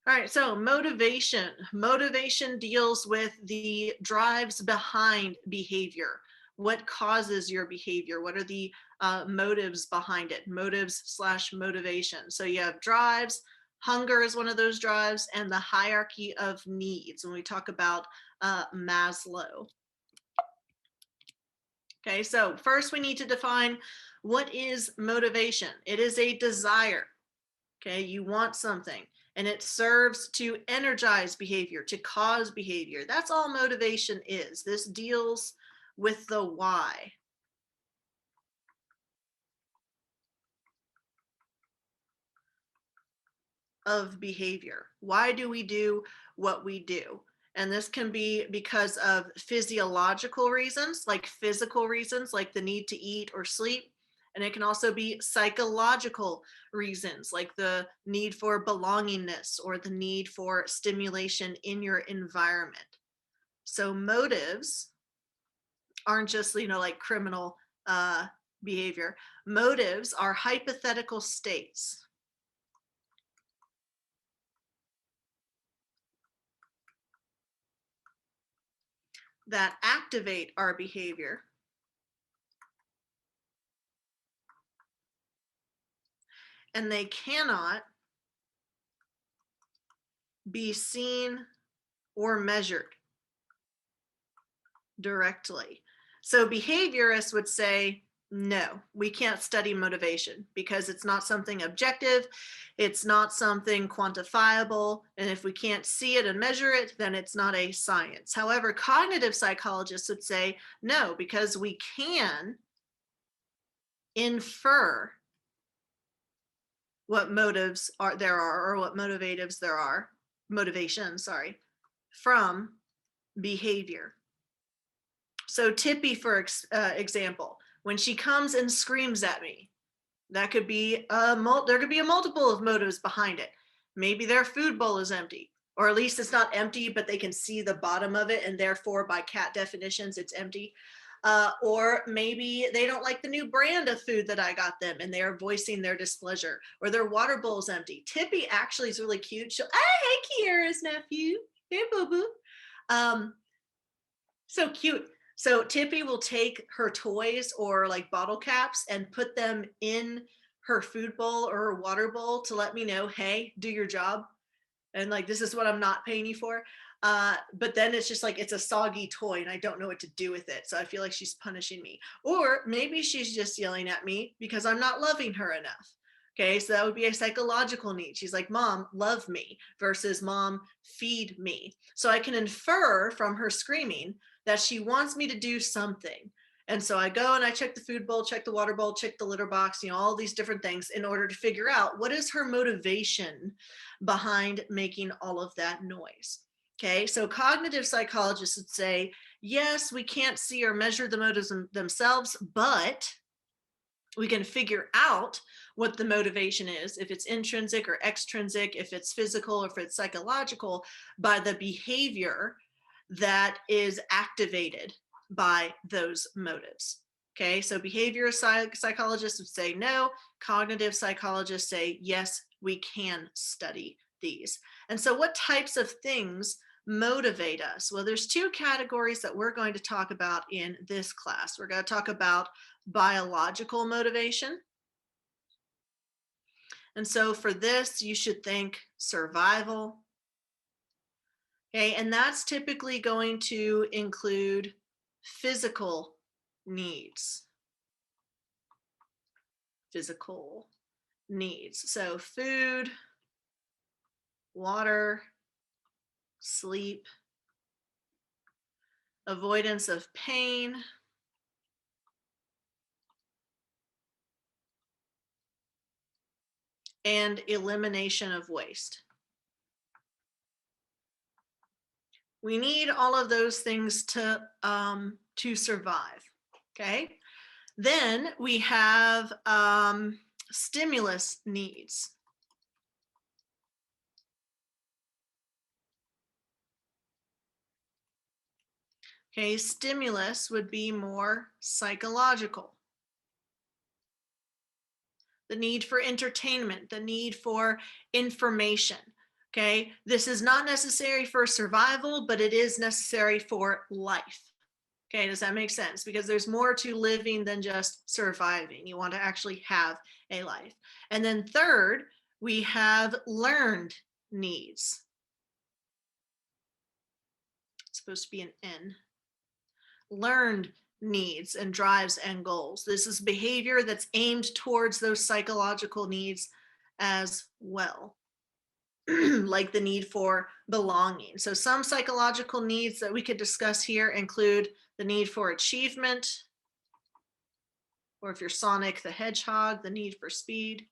All right, so motivation. Motivation deals with the drives behind behavior. What causes your behavior? What are the motives behind it? Motives slash motivation. So you have drives. Hunger is one of those drives, and the hierarchy of needs when we talk about Maslow. Okay, so first we need to define what is motivation. It is a desire. Okay, you want something and it serves to energize behavior, to cause behavior. That's all motivation is. This deals with the why. Of behavior. Why do we do what we do? And this can be because of physiological reasons, like physical reasons, like the need to eat or sleep. And it can also be psychological reasons, like the need for belongingness or the need for stimulation in your environment. So motives aren't just, like criminal behavior. Motives are hypothetical states that activate our behavior and they cannot be seen or measured directly. So behaviorists would say, no, we can't study motivation because it's not something objective. It's not something quantifiable. And if we can't see it and measure it, then it's not a science. However, cognitive psychologists would say, no, because we can infer what motives there are, or what motivatives there are, motivations, sorry, from behavior. So Tippy, for example, when she comes and screams at me, that could be there could be a multiple of motives behind it. Maybe their food bowl is empty, or at least it's not empty, but they can see the bottom of it, and therefore, by cat definitions, it's empty. Or maybe they don't like the new brand of food that I got them and they are voicing their displeasure, or their water bowl's empty. Tippy actually is really cute. She'll, hey, Kiara's nephew. Hey, boo boo. So cute. So Tippy will take her toys or like bottle caps and put them in her food bowl or her water bowl to let me know, hey, do your job. And like, this is what I'm not paying you for. But then it's just like, it's a soggy toy and I don't know what to do with it. So I feel like she's punishing me. Or maybe she's just yelling at me because I'm not loving her enough. Okay, so that would be a psychological need. She's like, Mom, love me, versus Mom, feed me. So I can infer from her screaming that she wants me to do something. And so I go and I check the food bowl, check the water bowl, check the litter box, all these different things in order to figure out what is her motivation behind making all of that noise. Okay, so cognitive psychologists would say, yes, we can't see or measure the motives themselves, but we can figure out what the motivation is, if it's intrinsic or extrinsic, if it's physical or if it's psychological, by the behavior that is activated by those motives. Okay, so behavior psychologists would say no, cognitive psychologists say yes, we can study these. And so what types of things motivate us? Well, there's two categories that we're going to talk about in this class. We're going to talk about biological motivation. And so for this, you should think survival. Okay, and that's typically going to include physical needs. Physical needs. So food, water, sleep, avoidance of pain, and elimination of waste. We need all of those things to survive. Okay. Then we have stimulus needs. Okay, stimulus would be more psychological. The need for entertainment, the need for information. Okay, this is not necessary for survival, but it is necessary for life. Okay, does that make sense? Because there's more to living than just surviving. You want to actually have a life. And then third, we have learned needs. It's supposed to be an N. Learned needs and drives and goals. This is behavior that's aimed towards those psychological needs as well. Like the need for belonging. So some psychological needs that we could discuss here include the need for achievement, or if you're Sonic the Hedgehog, the need for speed.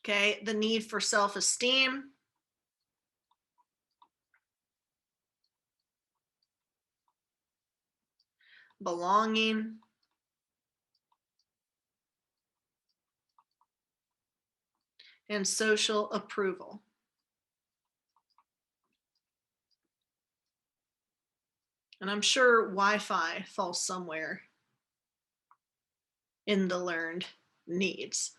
Okay, the need for self-esteem. Belonging. And social approval. And I'm sure Wi-Fi falls somewhere in the learned needs.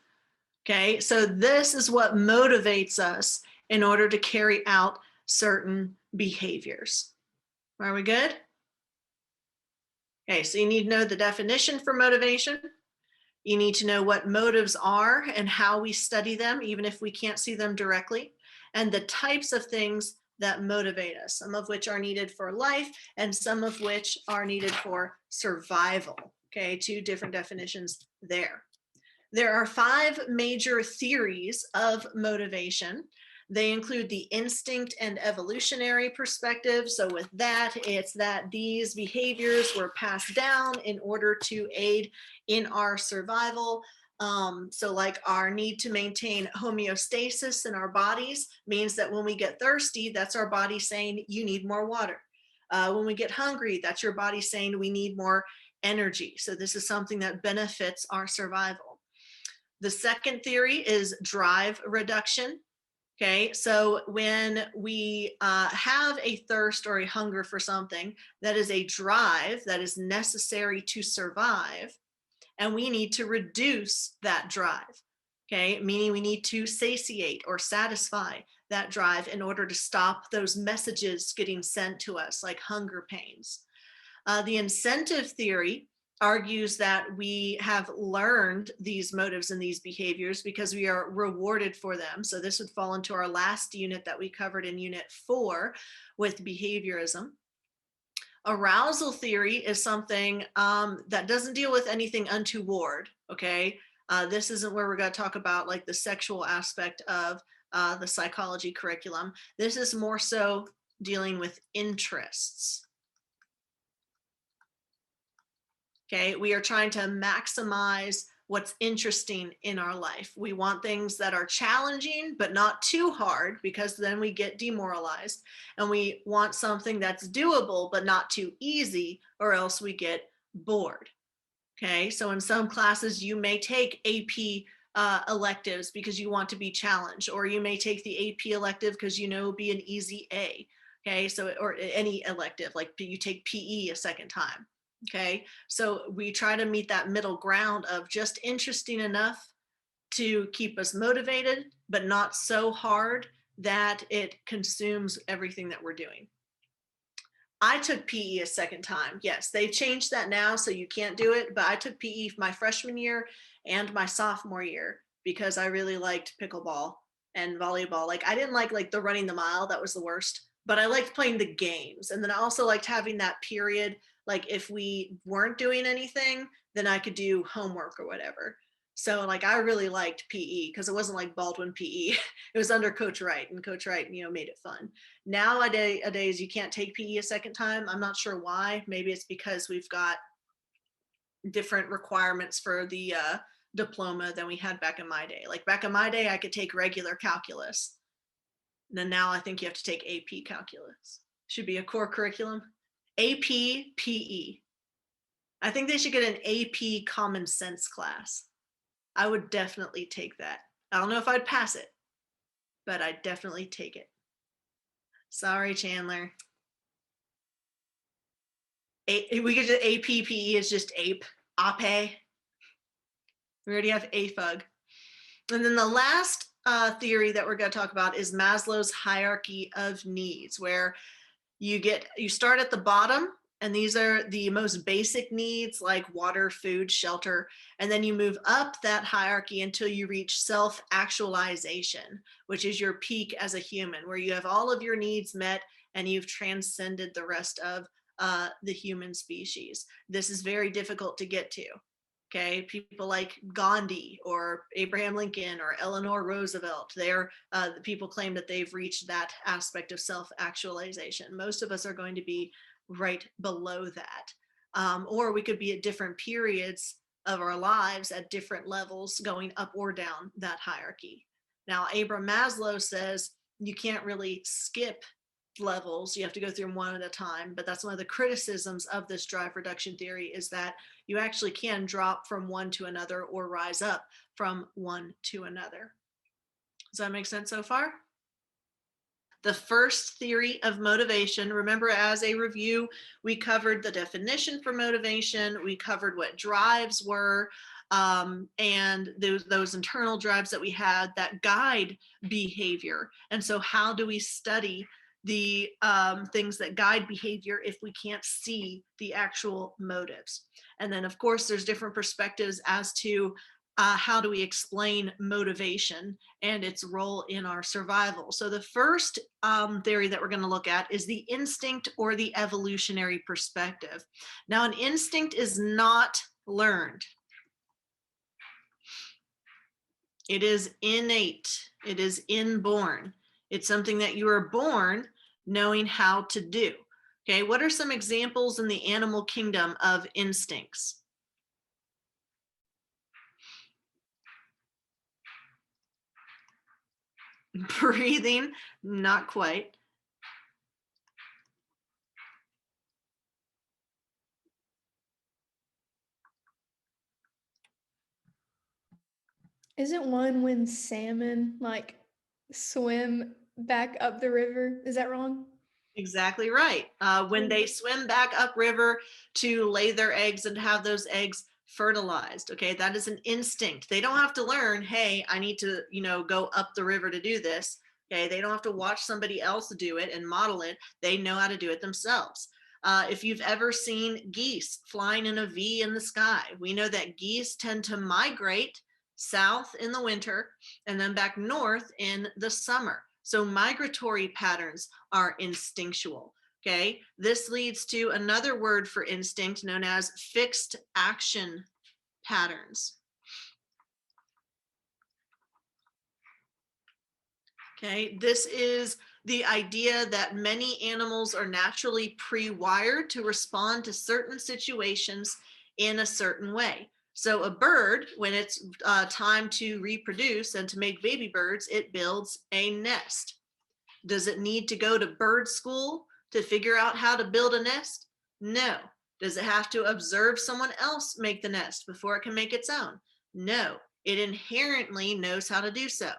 Okay, so this is what motivates us in order to carry out certain behaviors. Are we good? Okay, so you need to know the definition for motivation. You need to know what motives are and how we study them, even if we can't see them directly, and the types of things that motivate us, some of which are needed for life and some of which are needed for survival. Okay, two different definitions there. There are 5 major theories of motivation. They include the instinct and evolutionary perspective. So with that, it's that these behaviors were passed down in order to aid in our survival. So like our need to maintain homeostasis in our bodies means that when we get thirsty, that's our body saying you need more water. When we get hungry, that's your body saying we need more energy. So this is something that benefits our survival. The second theory is drive reduction. Okay, so when we have a thirst or a hunger for something, that is a drive that is necessary to survive, and we need to reduce that drive. Okay, meaning we need to satiate or satisfy that drive in order to stop those messages getting sent to us, like hunger pains. The incentive theory argues that we have learned these motives and these behaviors because we are rewarded for them. So this would fall into our last unit that we covered in unit 4 with behaviorism. Arousal theory is something that doesn't deal with anything untoward, okay? This isn't where we're going to talk about like the sexual aspect of the psychology curriculum. This is more so dealing with interests. Okay, we are trying to maximize what's interesting in our life. We want things that are challenging, but not too hard because then we get demoralized. And we want something that's doable, but not too easy, or else we get bored. Okay, so in some classes, you may take AP electives because you want to be challenged, or you may take the AP elective because you know it'll be an easy A. Okay, so, or any elective, like you take PE a second time. Okay, so we try to meet that middle ground of just interesting enough to keep us motivated, but not so hard that it consumes everything that we're doing. I took PE a second time. Yes, they've changed that now, so you can't do it, but I took PE my freshman year and my sophomore year because I really liked pickleball and volleyball. Like I didn't like the running the mile, that was the worst, but I liked playing the games. And then I also liked having that period, like if we weren't doing anything, then I could do homework or whatever. So like I really liked PE because it wasn't like Baldwin PE. It was under Coach Wright, and Coach Wright, made it fun. Nowadays, you can't take PE a second time. I'm not sure why. Maybe it's because we've got different requirements for the diploma than we had back in my day. Like back in my day, I could take regular calculus. And then now I think you have to take AP calculus. Should be a core curriculum. AP PE. I think they should get an AP common sense class. I would definitely take that. I don't know if I'd pass it, but I'd definitely take it. Sorry, Chandler. We could just APPE is just ape. Ape. We already have AFUG. And then the last theory that we're going to talk about is Maslow's hierarchy of needs, where you start at the bottom, and these are the most basic needs like water, food, shelter, and then you move up that hierarchy until you reach self-actualization, which is your peak as a human, where you have all of your needs met and you've transcended the rest of the human species. This is very difficult to get to. Okay, people like Gandhi or Abraham Lincoln or Eleanor Roosevelt, they're the people claim that they've reached that aspect of self-actualization. Most of us are going to be right below that. Or we could be at different periods of our lives at different levels, going up or down that hierarchy. Now, Abraham Maslow says you can't really skip levels. You have to go through them one at a time. But that's one of the criticisms of this drive reduction theory, is that you actually can drop from one to another or rise up from one to another. Does that make sense so far? The first theory of motivation, remember, as a review, we covered the definition for motivation, we covered what drives were, and those internal drives that we had that guide behavior. And so how do we study the things that guide behavior if we can't see the actual motives? And then, of course, there's different perspectives as to how do we explain motivation and its role in our survival. So the first theory that we're going to look at is the instinct or the evolutionary perspective. Now, an instinct is not learned. It is innate. It is inborn. It's something that you are born knowing how to do. Okay, what are some examples in the animal kingdom of instincts? Breathing, not quite. Isn't one when salmon like swim back up the river? Is that wrong? Exactly right. When they swim back upriver to lay their eggs and have those eggs fertilized, okay, that is an instinct. They don't have to learn, hey, I need to, go up the river to do this. Okay, they don't have to watch somebody else do it and model it. They know how to do it themselves. If you've ever seen geese flying in a V in the sky, we know that geese tend to migrate south in the winter and then back north in the summer. So migratory patterns are instinctual. Okay, this leads to another word for instinct known as fixed action patterns. Okay, this is the idea that many animals are naturally pre-wired to respond to certain situations in a certain way. So a bird, when it's time to reproduce and to make baby birds, it builds a nest. Does it need to go to bird school to figure out how to build a nest? No. Does it have to observe someone else make the nest before it can make its own? No. It inherently knows how to do so.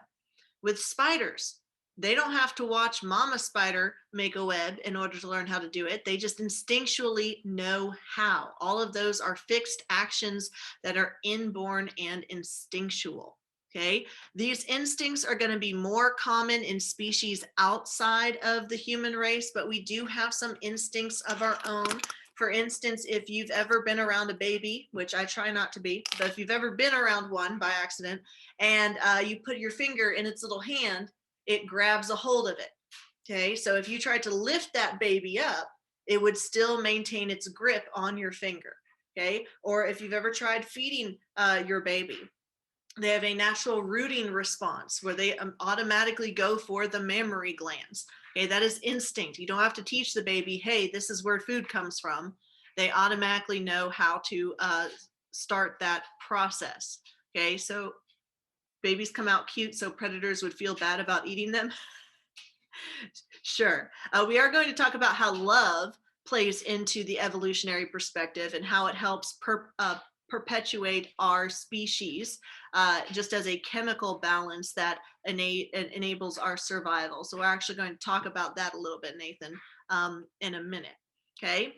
With spiders, they don't have to watch mama spider make a web in order to learn how to do it. They just instinctually know how. All of those are fixed actions that are inborn and instinctual. Okay, these instincts are going to be more common in species outside of the human race, but we do have some instincts of our own. For instance, if you've ever been around a baby, which I try not to be, but if you've ever been around one by accident and you put your finger in its little hand, it grabs a hold of it. Okay, so if you tried to lift that baby up, it would still maintain its grip on your finger. Okay, or if you've ever tried feeding your baby, they have a natural rooting response where they automatically go for the mammary glands. Okay, that is instinct. You don't have to teach the baby, hey, this is where food comes from. They automatically know how to start that process. Okay, so babies come out cute so predators would feel bad about eating them. Sure. We are going to talk about how love plays into the evolutionary perspective and how it helps perpetuate our species, just as a chemical balance that enables our survival. So we're actually going to talk about that a little bit, Nathan, in a minute. Okay.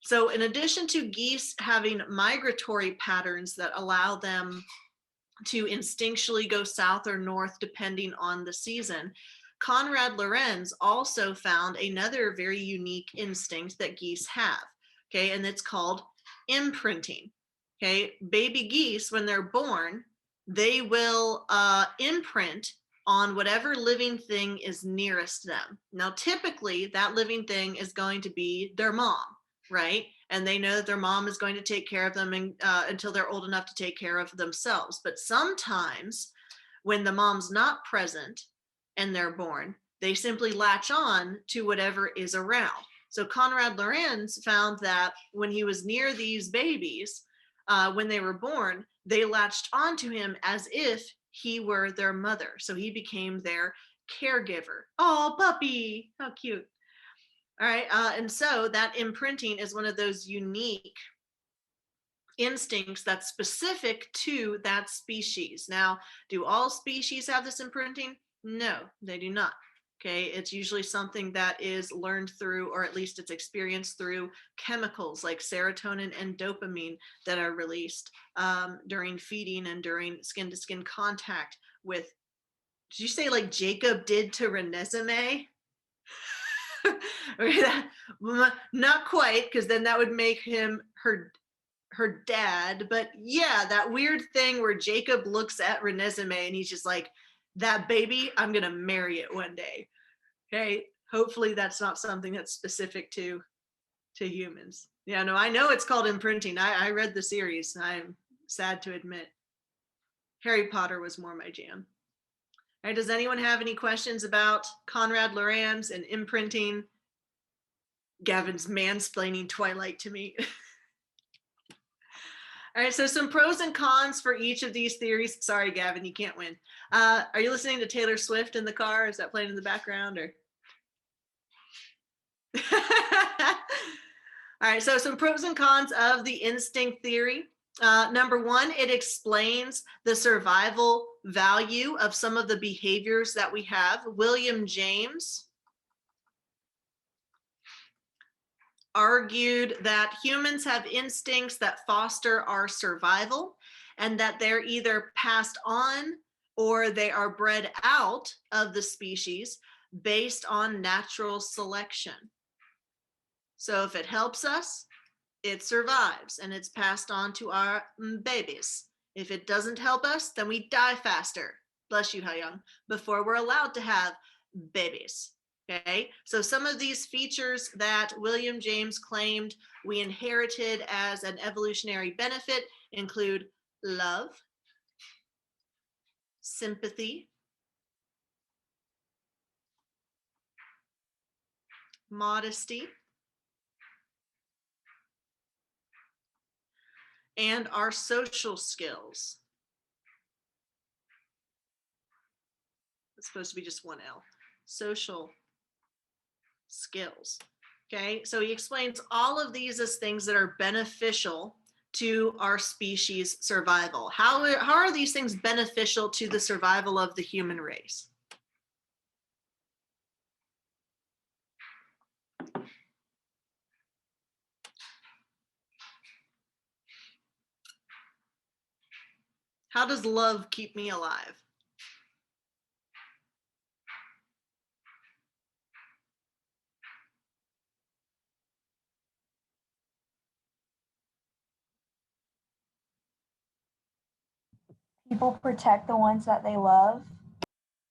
So in addition to geese having migratory patterns that allow them to instinctually go south or north depending on the season. Konrad Lorenz also found another very unique instinct that geese have, okay, and it's called imprinting. Okay, baby geese, when they're born, they will imprint on whatever living thing is nearest them. Now, typically, that living thing is going to be their mom, right? And they know that their mom is going to take care of them until they're old enough to take care of themselves. But sometimes, when the mom's not present and they're born, they simply latch on to whatever is around. So Konrad Lorenz found that when he was near these babies, when they were born, they latched onto him as if he were their mother. So he became their caregiver. Oh, puppy, how cute. All right. And so that imprinting is one of those unique instincts that's specific to that species. Now, do all species have this imprinting? No, they do not. Okay, it's usually something that is learned through, or at least it's experienced through chemicals like serotonin and dopamine that are released during feeding and during skin to skin contact with, did you say like Jacob did to Renesmee? Not quite, because then that would make him her dad, but yeah, that weird thing where Jacob looks at Renesmee and he's just like, that baby, I'm gonna marry it one day. Okay, hopefully that's not something that's specific to humans. Yeah, no, I know it's called imprinting. I read the series. I'm sad to admit. Harry Potter was more my jam. All right, does anyone have any questions about Konrad Lorenz and imprinting? Gavin's mansplaining Twilight to me. All right, so some pros and cons for each of these theories. Sorry, Gavin, you can't win. Are you listening to Taylor Swift in the car? Is that playing in the background or? All right, so some pros and cons of the instinct theory. Number one, it explains the survival value of some of the behaviors that we have. William James argued that humans have instincts that foster our survival and that they're either passed on or they are bred out of the species based on natural selection. So if it helps us, it survives and it's passed on to our babies. If it doesn't help us, then we die faster. Bless you, Young, before we're allowed to have babies. Okay, so some of these features that William James claimed we inherited as an evolutionary benefit include love, sympathy, modesty, and our social skills. It's supposed to be just one L. Social skills. Okay, so he explains all of these as things that are beneficial to our species survival. How are these things beneficial to the survival of the human race? How does love keep me alive? People protect the ones that they love.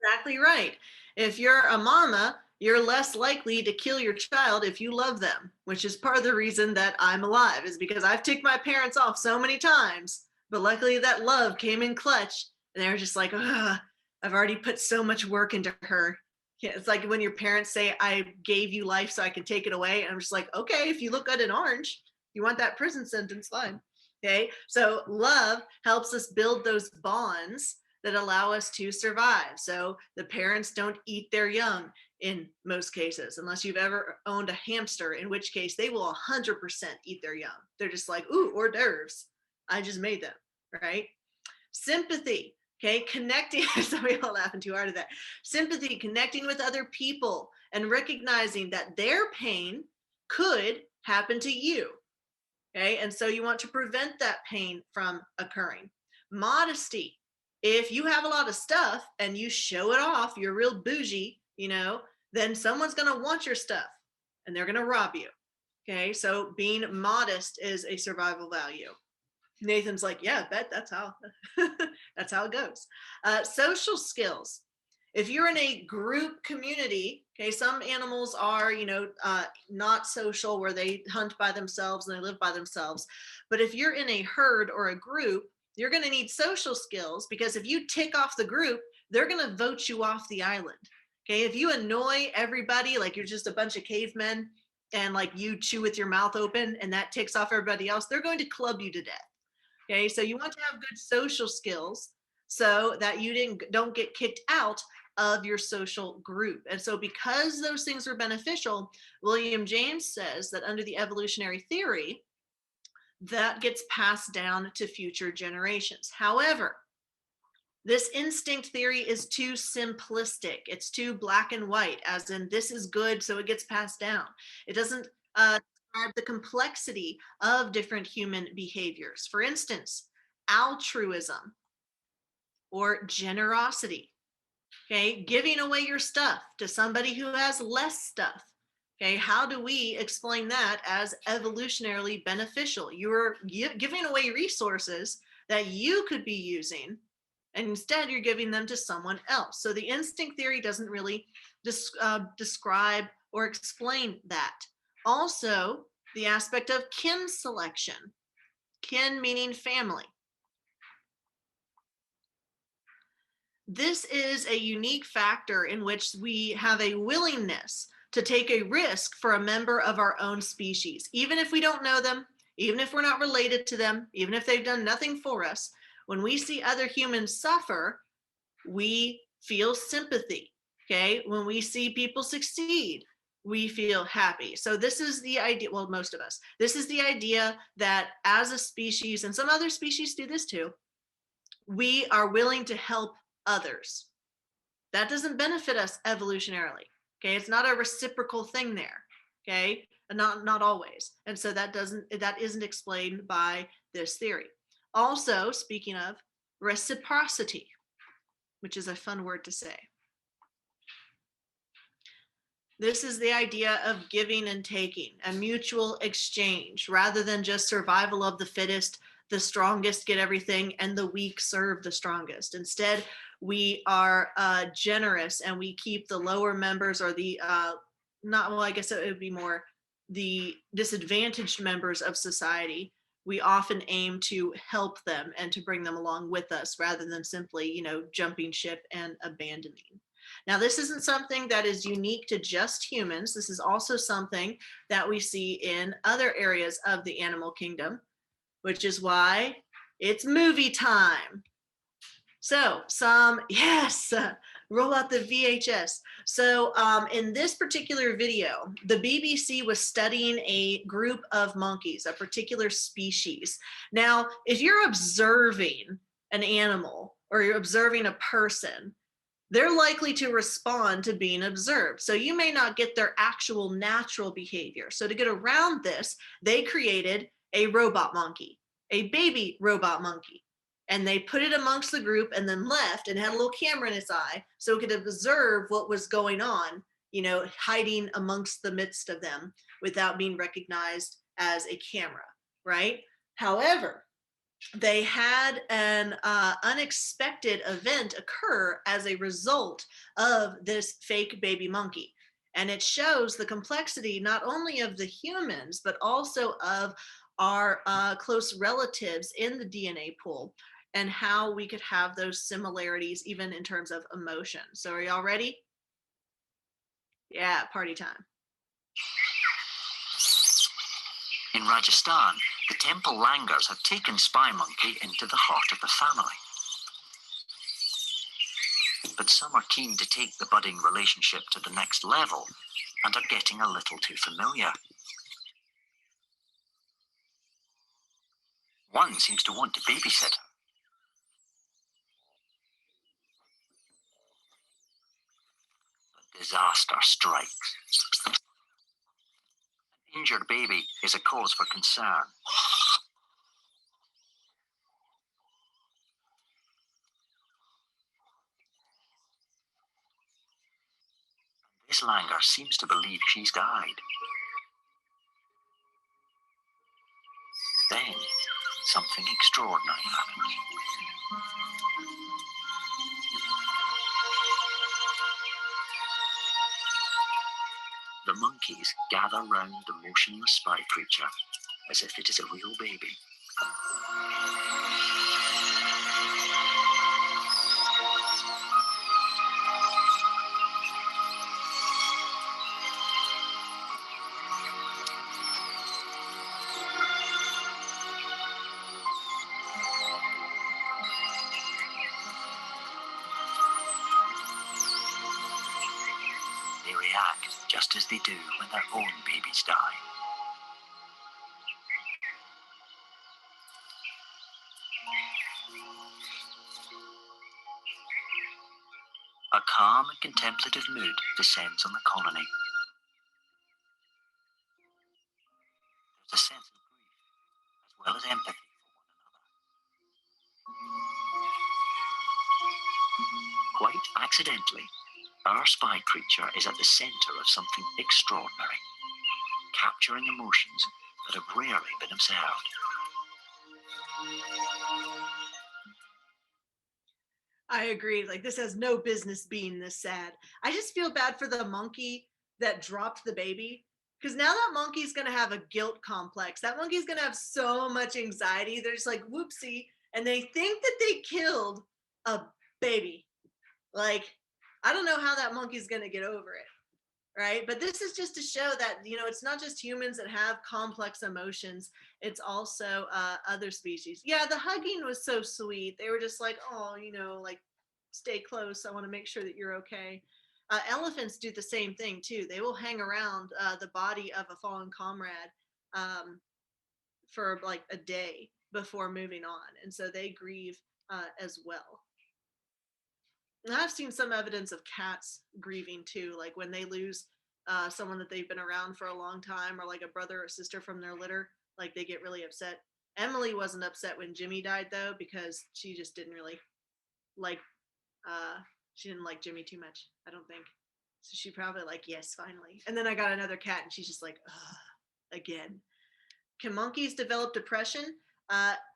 Exactly right. If you're a mama, you're less likely to kill your child if you love them, which is part of the reason that I'm alive, is because I've ticked my parents off so many times, but luckily that love came in clutch and they're just like, ugh, I've already put so much work into her. Yeah, it's like when your parents say, I gave you life so I can take it away. And I'm just like, okay, if you look good in orange, you want that prison sentence, fine. Okay, so love helps us build those bonds that allow us to survive. So the parents don't eat their young in most cases, unless you've ever owned a hamster, in which case they will 100% eat their young. They're just like, ooh, hors d'oeuvres. I just made them, right? Sympathy, okay, connecting, some people are laughing too hard at that. Sympathy, connecting with other people and recognizing that their pain could happen to you, okay? And so you want to prevent that pain from occurring. Modesty, if you have a lot of stuff and you show it off, you're real bougie, then someone's going to want your stuff and they're going to rob you. Okay, so being modest is a survival value. Nathan's like, yeah, I bet that's how that's how it goes. Social skills. If you're in a group community, okay, some animals are, not social, where they hunt by themselves and they live by themselves. But if you're in a herd or a group, you're going to need social skills, because if you tick off the group, they're going to vote you off the island. Okay, if you annoy everybody, like you're just a bunch of cavemen and like you chew with your mouth open and that ticks off everybody else, they're going to club you to death. Okay, so you want to have good social skills so that you don't get kicked out of your social group. And so because those things are beneficial, William James says that under the evolutionary theory, that gets passed down to future generations. However, this instinct theory is too simplistic. It's too black and white, as in this is good, so it gets passed down. It doesn't describe the complexity of different human behaviors. For instance, altruism or generosity. Okay, giving away your stuff to somebody who has less stuff. Okay, how do we explain that as evolutionarily beneficial? You're giving away resources that you could be using, and instead you're giving them to someone else. So the instinct theory doesn't really describe or explain that. Also, the aspect of kin selection. Kin meaning family. This is a unique factor in which we have a willingness to take a risk for a member of our own species, even if we don't know them, even if we're not related to them, even if they've done nothing for us. When we see other humans suffer, we feel sympathy. Okay, when we see people succeed, we feel happy. So this is the idea, well, most of us, this is the idea that as a species, and some other species do this too, we are willing to help others. That doesn't benefit us evolutionarily. Okay, it's not a reciprocal thing there. Okay, not always. And so that isn't explained by this theory. Also, speaking of reciprocity, which is a fun word to say. This is the idea of giving and taking, a mutual exchange, rather than just survival of the fittest, the strongest get everything, and the weak serve the strongest. Instead, we are generous, and we keep the lower members, or the I guess it would be more the disadvantaged members of society. We often aim to help them and to bring them along with us, rather than simply, jumping ship and abandoning. Now, this isn't something that is unique to just humans. This is also something that we see in other areas of the animal kingdom, which is why it's movie time. So roll out the VHS. So in this particular video, the BBC was studying a group of monkeys, a particular species. Now, if you're observing an animal or you're observing a person, they're likely to respond to being observed. So you may not get their actual natural behavior. So to get around this, they created a robot monkey, a baby robot monkey. And they put it amongst the group and then left, and had a little camera in its eye so it could observe what was going on, hiding amongst the midst of them without being recognized as a camera, right? However, they had an unexpected event occur as a result of this fake baby monkey. And it shows the complexity not only of the humans, but also of our close relatives in the DNA pool, and how we could have those similarities even in terms of emotion. So are y'all ready? Yeah, party time. In Rajasthan, the temple langurs have taken Spy Monkey into the heart of the family. But some are keen to take the budding relationship to the next level and are getting a little too familiar. One seems to want to babysit her. But disaster strikes. An injured baby is a cause for concern. Miss Langer seems to believe she's died. Then, something extraordinary happens. The monkeys gather round the motionless spy creature as if it is a real baby. They react just as they do when their own babies die. A calm and contemplative mood descends on the colony. There's a sense of grief as well as empathy for one another. Quite accidentally, our spy creature is at the center of something extraordinary, capturing emotions that have rarely been observed. I agree. Like, this has no business being this sad. I just feel bad for the monkey that dropped the baby, because now that monkey's going to have a guilt complex. That monkey's going to have so much anxiety. They're just like, whoopsie. And they think that they killed a baby. Like, I don't know how that monkey's going to get over it. Right. But this is just to show that, it's not just humans that have complex emotions. It's also other species. Yeah, the hugging was so sweet. They were just like, oh, like, stay close. I want to make sure that you're okay. Elephants do the same thing, too. They will hang around the body of a fallen comrade for like a day before moving on. And so they grieve as well. And I've seen some evidence of cats grieving too, like when they lose someone that they've been around for a long time, or like a brother or sister from their litter, like they get really upset. Emily wasn't upset when Jimmy died though, because she just didn't really like, she didn't like Jimmy too much, I don't think. So she probably like, yes, finally. And then I got another cat and she's just like, ugh, again. Can monkeys develop depression?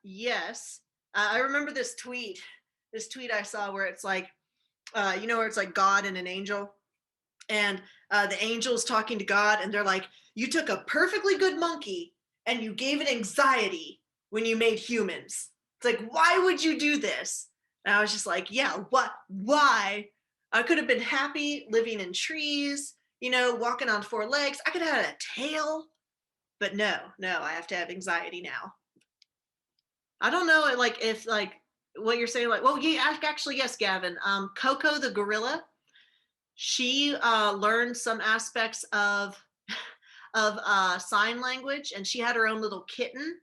Yes. I remember this tweet I saw where it's like, where it's like God and an angel, and the angel's talking to God, and they're like, you took a perfectly good monkey and you gave it anxiety when you made humans. It's like, why would you do this? And I was just like, yeah, what? Why? I could have been happy living in trees, walking on 4 legs. I could have had a tail, but no, I have to have anxiety now. I don't know, like, if like what you're saying, like, well, yeah, actually, yes, Gavin. Coco the gorilla, she learned some aspects of sign language, and she had her own little kitten.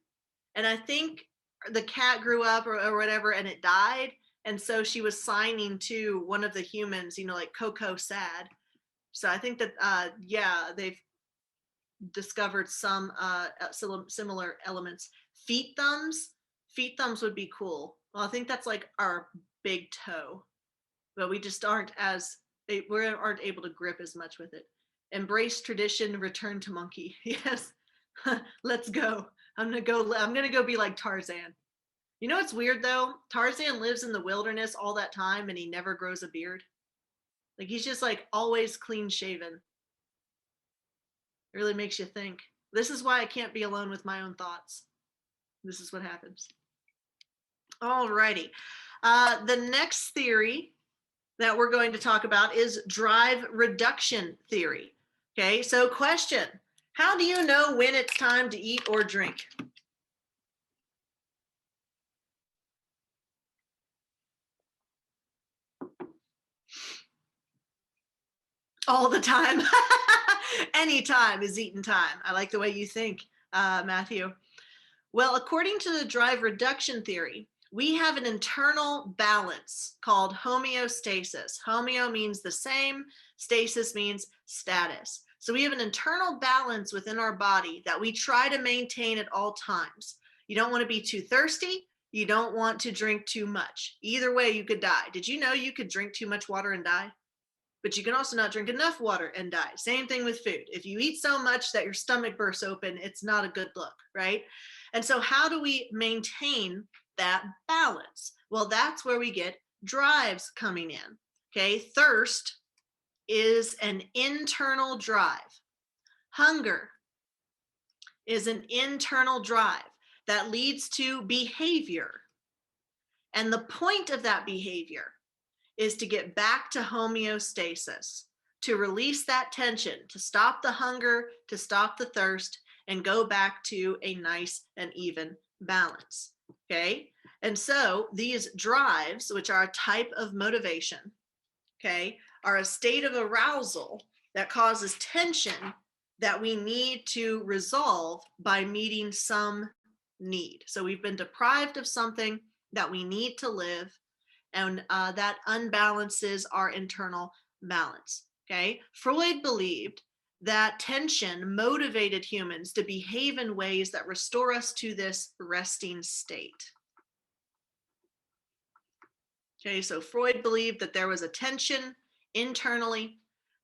And I think the cat grew up or whatever, and it died. And so she was signing to one of the humans, like Coco sad. So I think that, yeah, they've discovered some similar elements. Feet thumbs would be cool. Well, I think that's like our big toe, but we just aren't able to grip as much with it. Embrace tradition, return to monkey. Yes. Let's go. I'm gonna go be like Tarzan. It's weird though? Tarzan lives in the wilderness all that time and he never grows a beard. Like, he's just like always clean shaven. It really makes you think. This is why I can't be alone with my own thoughts. This is what happens. Alrighty. The next theory that we're going to talk about is drive reduction theory. Okay, so question: how do you know when it's time to eat or drink? All the time. Anytime is eating time. I like the way you think, Matthew. Well, according to the drive reduction theory, we have an internal balance called homeostasis. Homeo means the same, stasis means status. So we have an internal balance within our body that we try to maintain at all times. You don't want to be too thirsty. You don't want to drink too much. Either way, you could die. Did you know you could drink too much water and die? but you can also not drink enough water and die. Same thing with food. If you eat so much that your stomach bursts open, it's not a good look, right? And so how do we maintain that balance? Well, that's where we get drives coming in. Okay, thirst is an internal drive. Hunger is an internal drive that leads to behavior. And the point of that behavior is to get back to homeostasis, to release that tension, to stop the hunger, to stop the thirst, and go back to a nice and even balance. Okay, and so these drives, which are a type of motivation, okay, are a state of arousal that causes tension that we need to resolve by meeting some need. So we've been deprived of something that we need to live, and that unbalances our internal balance. Okay, Freud believed that tension motivated humans to behave in ways that restore us to this resting state. Okay, so Freud believed that there was a tension internally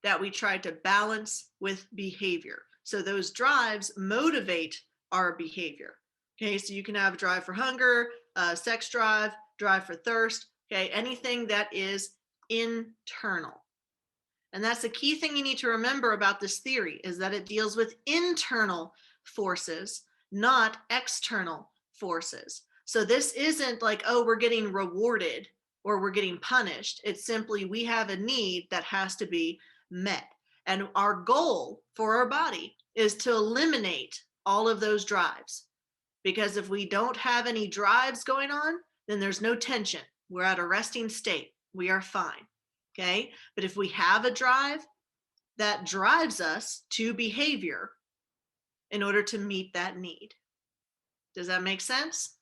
that we tried to balance with behavior. So those drives motivate our behavior. Okay, so you can have a drive for hunger, sex drive, drive for thirst, okay, anything that is internal. And that's the key thing you need to remember about this theory, is that it deals with internal forces, not external forces. So this isn't like, oh, we're getting rewarded or we're getting punished. It's simply we have a need that has to be met. And our goal for our body is to eliminate all of those drives. Because if we don't have any drives going on, then there's no tension. We're at a resting state. We are fine. Okay. But if we have a drive, that drives us to behavior in order to meet that need. Does that make sense?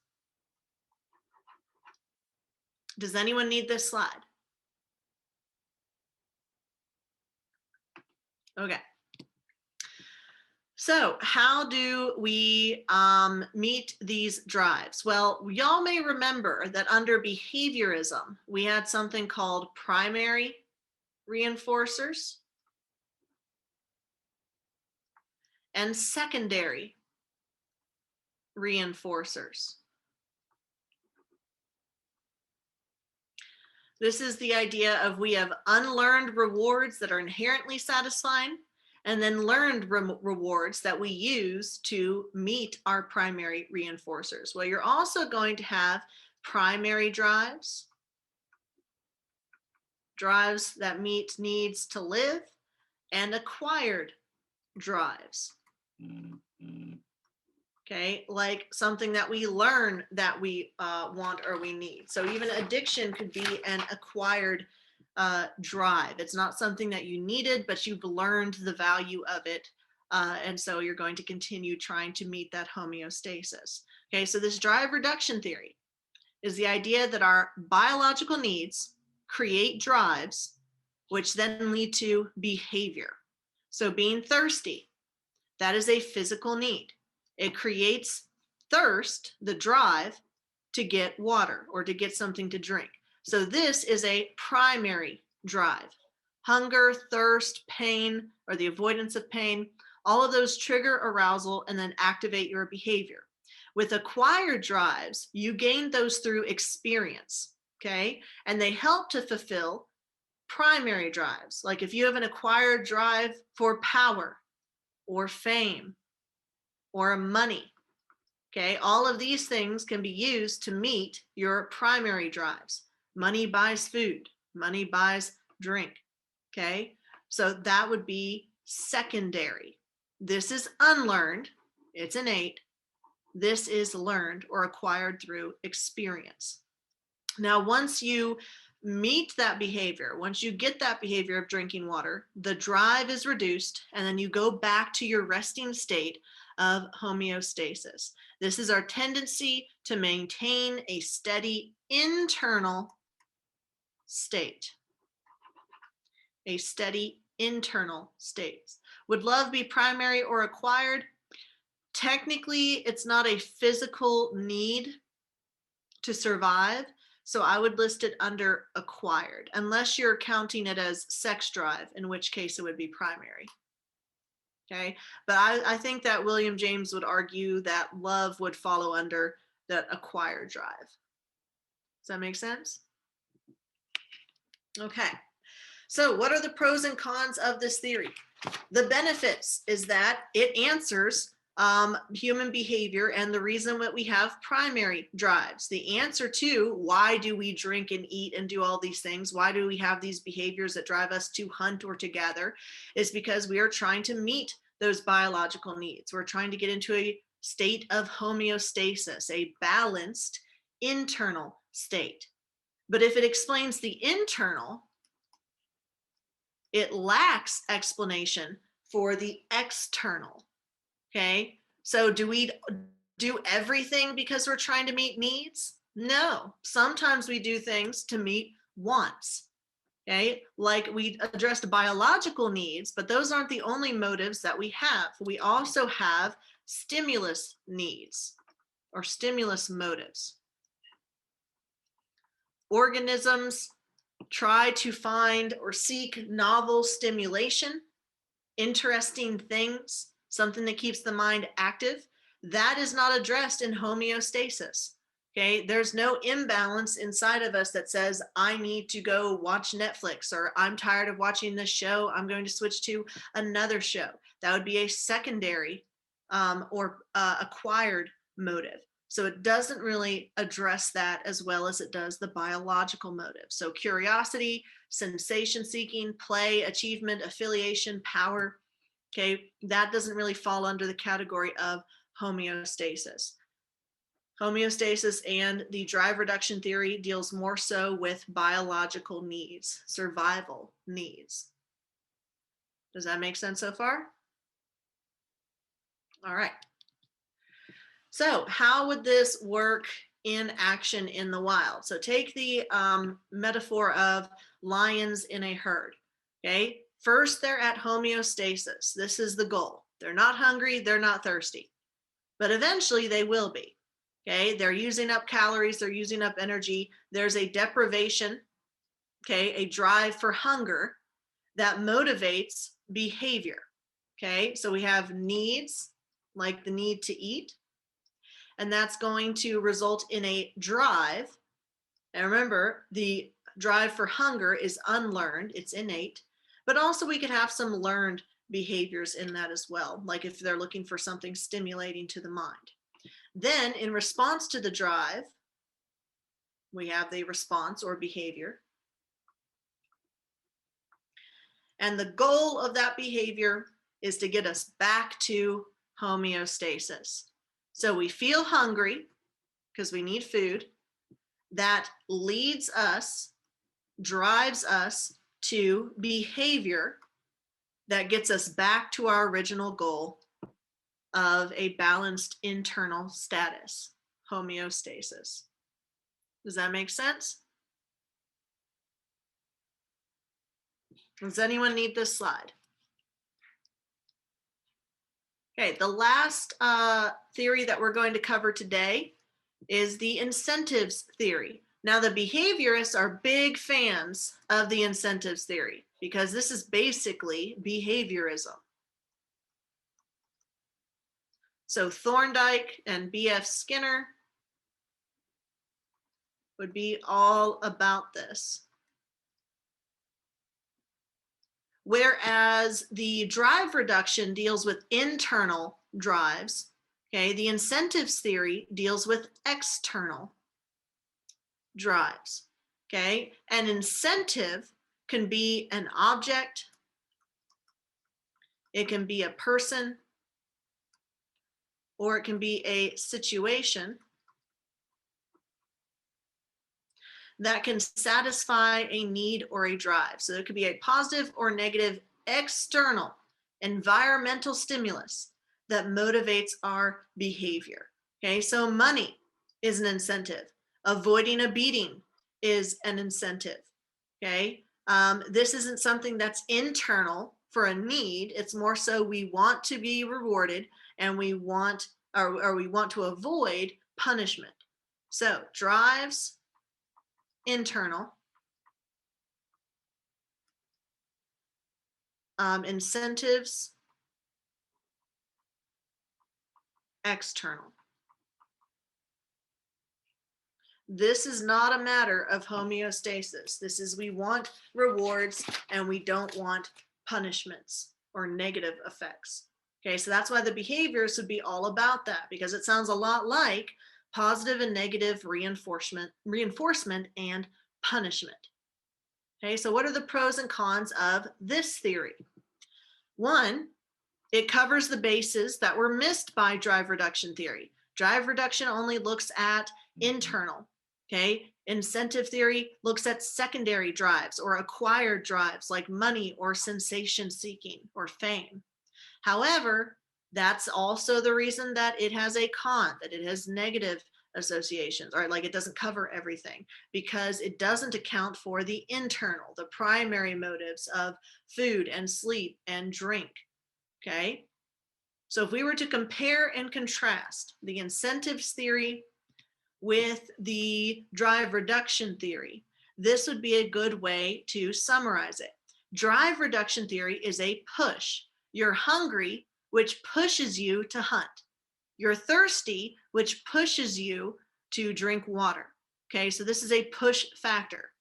Does anyone need this slide? Okay. So how do we meet these drives? Well, y'all may remember that under behaviorism, we had something called primary reinforcers and secondary reinforcers. This is the idea of we have unlearned rewards that are inherently satisfying, and then learned rewards that we use to meet our primary reinforcers. Well, you're also going to have primary drives, drives that meet needs to live, and acquired drives. Okay, like something that we learn that we want or we need. So even addiction could be an acquired drive. It's not something that you needed, but you've learned the value of it. And so you're going to continue trying to meet that homeostasis. Okay, so this drive reduction theory is the idea that our biological needs create drives, which then lead to behavior. So being thirsty, that is a physical need. It creates thirst, the drive to get water or to get something to drink. So this is a primary drive. Hunger, thirst, pain, or the avoidance of pain, all of those trigger arousal and then activate your behavior. With acquired drives, you gain those through experience, okay? And they help to fulfill primary drives. Like if you have an acquired drive for power or fame or money, okay? All of these things can be used to meet your primary drives. Money buys food, money buys drink, okay? So that would be secondary. This is unlearned, it's innate. This is learned or acquired through experience. Now, once you meet that behavior, once you get that behavior of drinking water, the drive is reduced, and then you go back to your resting state of homeostasis. This is our tendency to maintain a steady internal state. A steady internal state. Would love be primary or acquired? Technically, it's not a physical need to survive, So I would list it under acquired, unless you're counting it as sex drive, in which case it would be primary. Okay, but I think that William James would argue that love would follow under that acquired drive. Does that make sense? Okay, so what are the pros and cons of this theory? The benefits is that it answers human behavior and the reason that we have primary drives. The answer to why do we drink and eat and do all these things, why do we have these behaviors that drive us to hunt or to gather, is because we are trying to meet those biological needs. We're trying to get into a state of homeostasis, a balanced internal state. But if it explains the internal, it lacks explanation for the external. Okay, so do we do everything because we're trying to meet needs? No, sometimes we do things to meet wants. Okay, like we addressed biological needs, but those aren't the only motives that we have. We also have stimulus needs or stimulus motives. Organisms try to find or seek novel stimulation, interesting things, something that keeps the mind active. That is not addressed in homeostasis. Okay, there's no imbalance inside of us that says, I need to go watch Netflix, or I'm tired of watching this show, I'm going to switch to another show. That would be a secondary or acquired motive. So it doesn't really address that as well as it does the biological motive. So curiosity, sensation seeking, play, achievement, affiliation, power, okay, that doesn't really fall under the category of homeostasis. Homeostasis and the drive reduction theory deals more so with biological needs, survival needs. Does that make sense so far? All right. So how would this work in action in the wild? So take the metaphor of lions in a herd. Okay, first they're at homeostasis. This is the goal. They're not hungry, they're not thirsty, but eventually they will be. Okay, they're using up calories, they're using up energy. There's a deprivation, okay, a drive for hunger that motivates behavior. Okay, so we have needs like the need to eat, and that's going to result in a drive. And remember, the drive for hunger is unlearned, it's innate, but also we could have some learned behaviors in that as well, like if they're looking for something stimulating to the mind. Then in response to the drive, we have the response or behavior. And the goal of that behavior is to get us back to homeostasis. So we feel hungry because we need food. That leads us, drives us to behavior that gets us back to our original goal of a balanced internal status, homeostasis. Does that make sense? Does anyone need this slide? Okay, the last theory that we're going to cover today is the incentives theory. Now, the behaviorists are big fans of the incentives theory because this is basically behaviorism. So Thorndike and B.F. Skinner would be all about this. Whereas the drive reduction deals with internal drives, okay, the incentives theory deals with external drives, okay? An incentive can be an object, it can be a person, or it can be a situation that can satisfy a need or a drive. So it could be a positive or negative external environmental stimulus that motivates our behavior. Okay, so money is an incentive. Avoiding a beating is an incentive. Okay, this isn't something that's internal for a need. It's more so we want to be rewarded and we want, or we want to avoid punishment. So drives internal. Incentives, external. This is not a matter of homeostasis. This is we want rewards and we don't want punishments or negative effects. Okay, so that's why the behaviors would be all about that, because it sounds a lot like positive and negative reinforcement and punishment. Okay, so what are the pros and cons of this theory? One, it covers the bases that were missed by drive reduction theory. Drive reduction only looks at internal. Okay, incentive theory looks at secondary drives or acquired drives like money or sensation seeking or fame. However, that's also the reason that it has a con, that it has negative associations, or like it doesn't cover everything, because it doesn't account for the internal, the primary motives of food and sleep and drink. Okay, so if we were to compare and contrast the incentives theory with the drive reduction theory, this would be a good way to summarize it. Drive reduction theory is a push. You're hungry, which pushes you to hunt. You're thirsty, which pushes you to drink water. Okay, so this is a push factor.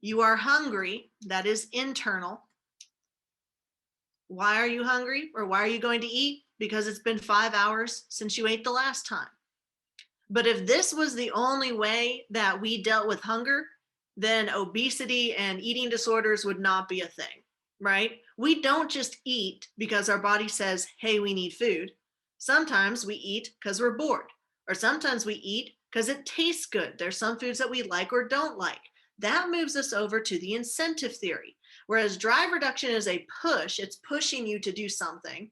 You are hungry, that is internal. Why are you hungry, or why are you going to eat? Because it's been 5 hours since you ate the last time. But if this was the only way that we dealt with hunger, then obesity and eating disorders would not be a thing, right? We don't just eat because our body says, hey, we need food. Sometimes we eat because we're bored, or sometimes we eat because it tastes good. There's some foods that we like or don't like. That moves us over to the incentive theory. Whereas drive reduction is a push, it's pushing you to do something.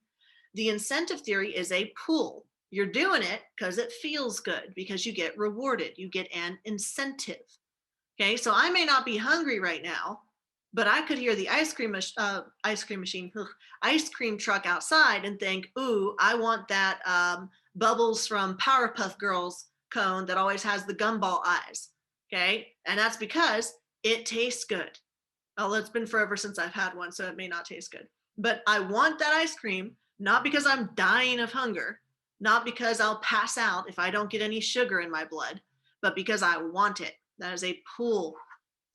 The incentive theory is a pull. You're doing it because it feels good, because you get rewarded, you get an incentive. Okay, so I may not be hungry right now, but I could hear the ice cream truck outside and think, ooh, I want that Bubbles from Powerpuff Girls cone that always has the gumball eyes. Okay, and that's because it tastes good. Although it's been forever since I've had one, so it may not taste good. But I want that ice cream, not because I'm dying of hunger, not because I'll pass out if I don't get any sugar in my blood, but because I want it. That is a pull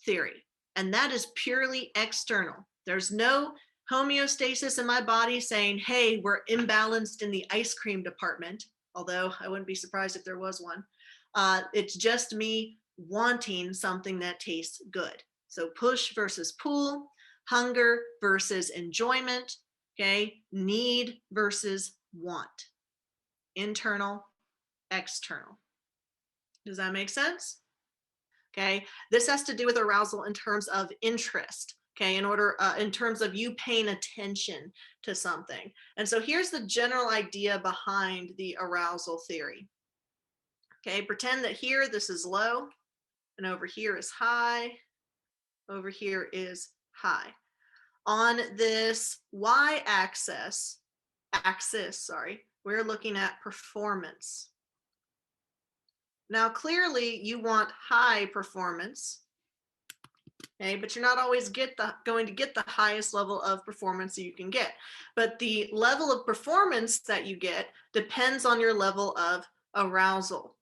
theory. And that is purely external. There's no homeostasis in my body saying, hey, we're imbalanced in the ice cream department, although I wouldn't be surprised if there was one. It's just me wanting something that tastes good. So push versus pull, hunger versus enjoyment, okay? Need versus want. Internal, external. Does that make sense? Okay, this has to do with arousal in terms of interest, okay, in terms of you paying attention to something. And so here's the general idea behind the arousal theory. Okay, pretend that here this is low, and over here is high, over here is high. On this y-axis, we're looking at performance. Now, clearly you want high performance, okay, but you're not always going to get the highest level of performance that you can get. But the level of performance that you get depends on your level of arousal,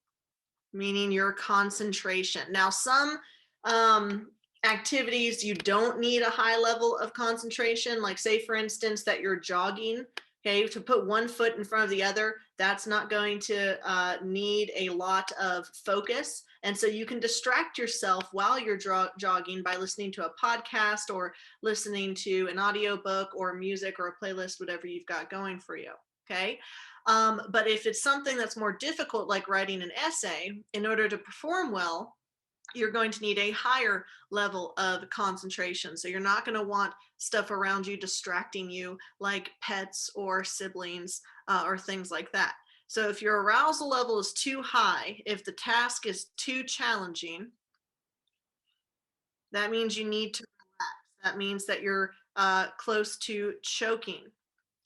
meaning your concentration. Now, some activities you don't need a high level of concentration, like say for instance that you're jogging, okay, to put one foot in front of the other, that's not going to need a lot of focus. And so you can distract yourself while you're jogging by listening to a podcast or listening to an audiobook or music or a playlist, whatever you've got going for you, okay? But if it's something that's more difficult, like writing an essay, in order to perform well, you're going to need a higher level of concentration. So you're not going to want stuff around you distracting you, like pets or siblings or things like that. So if your arousal level is too high, if the task is too challenging, that means you need to relax. That means that you're close to choking.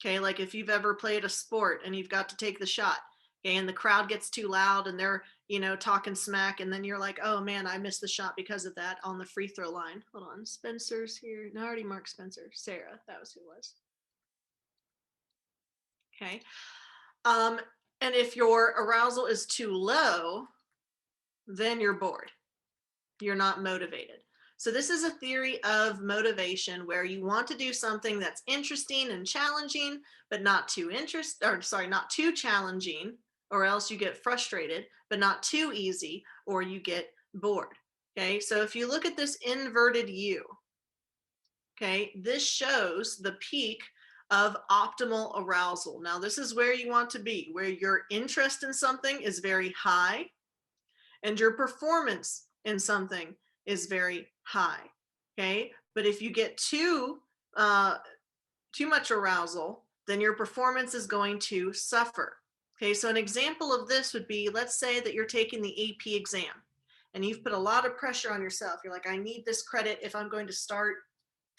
Okay, like if you've ever played a sport and you've got to take the shot, okay, and the crowd gets too loud and they're you know, talking smack, and then you're like, oh man, I missed the shot because of that on the free throw line. Hold on, Spencer's here. No, I already marked Spencer. Sarah, that was who it was. Okay. And if your arousal is too low, then you're bored. You're not motivated. So this is a theory of motivation where you want to do something that's interesting and challenging, but not too not too challenging, or else you get frustrated, but not too easy, or you get bored. Okay, so if you look at this inverted U, okay, this shows the peak of optimal arousal. Now, this is where you want to be, where your interest in something is very high and your performance in something is very high. Okay, but if you get too much arousal, then your performance is going to suffer. Okay, so an example of this would be, let's say that you're taking the AP exam and you've put a lot of pressure on yourself. You're like, I need this credit if I'm going to start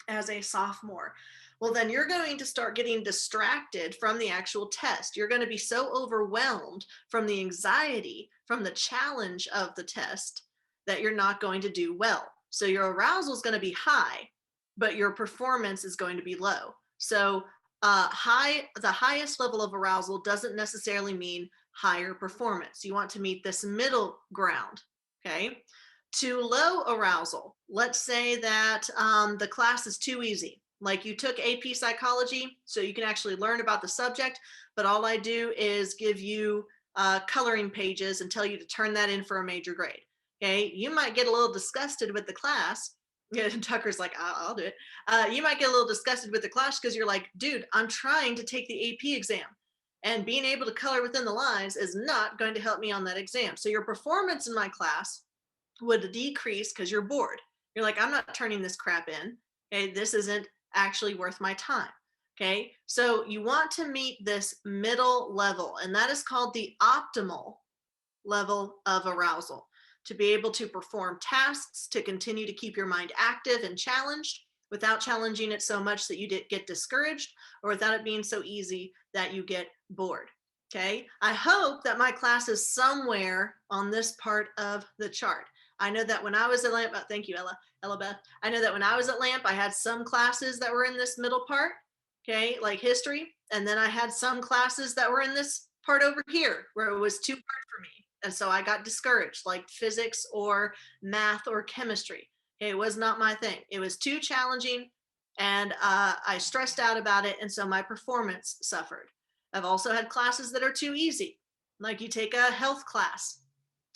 as a sophomore. Well, then you're going to start getting distracted from the actual test. You're going to be so overwhelmed from the anxiety, from the challenge of the test, that you're not going to do well. So your arousal is going to be high, but your performance is going to be low. So the highest level of arousal doesn't necessarily mean higher performance. You want to meet this middle ground, okay? Too low arousal, let's say that the class is too easy. Like you took AP psychology, so you can actually learn about the subject, but all I do is give you coloring pages and tell you to turn that in for a major grade. Okay, you might get a little disgusted with the class. Yeah, Tucker's like, I'll do it. You might get a little disgusted with the class because you're like, dude, I'm trying to take the AP exam. And being able to color within the lines is not going to help me on that exam. So your performance in my class would decrease because you're bored. You're like, I'm not turning this crap in. Okay, this isn't actually worth my time. Okay, so you want to meet this middle level, and that is called the optimal level of arousal, to be able to perform tasks, to continue to keep your mind active and challenged without challenging it so much that you get discouraged, or without it being so easy that you get bored. Okay, I hope that my class is somewhere on this part of the chart. I know that when I was at LAMP, thank you, Ella Beth. I know that when I was at LAMP, I had some classes that were in this middle part, okay, like history. And then I had some classes that were in this part over here where it was too hard for me. And so I got discouraged, like physics or math or chemistry. Okay, it was not my thing. It was too challenging, and I stressed out about it. And so my performance suffered. I've also had classes that are too easy. Like you take a health class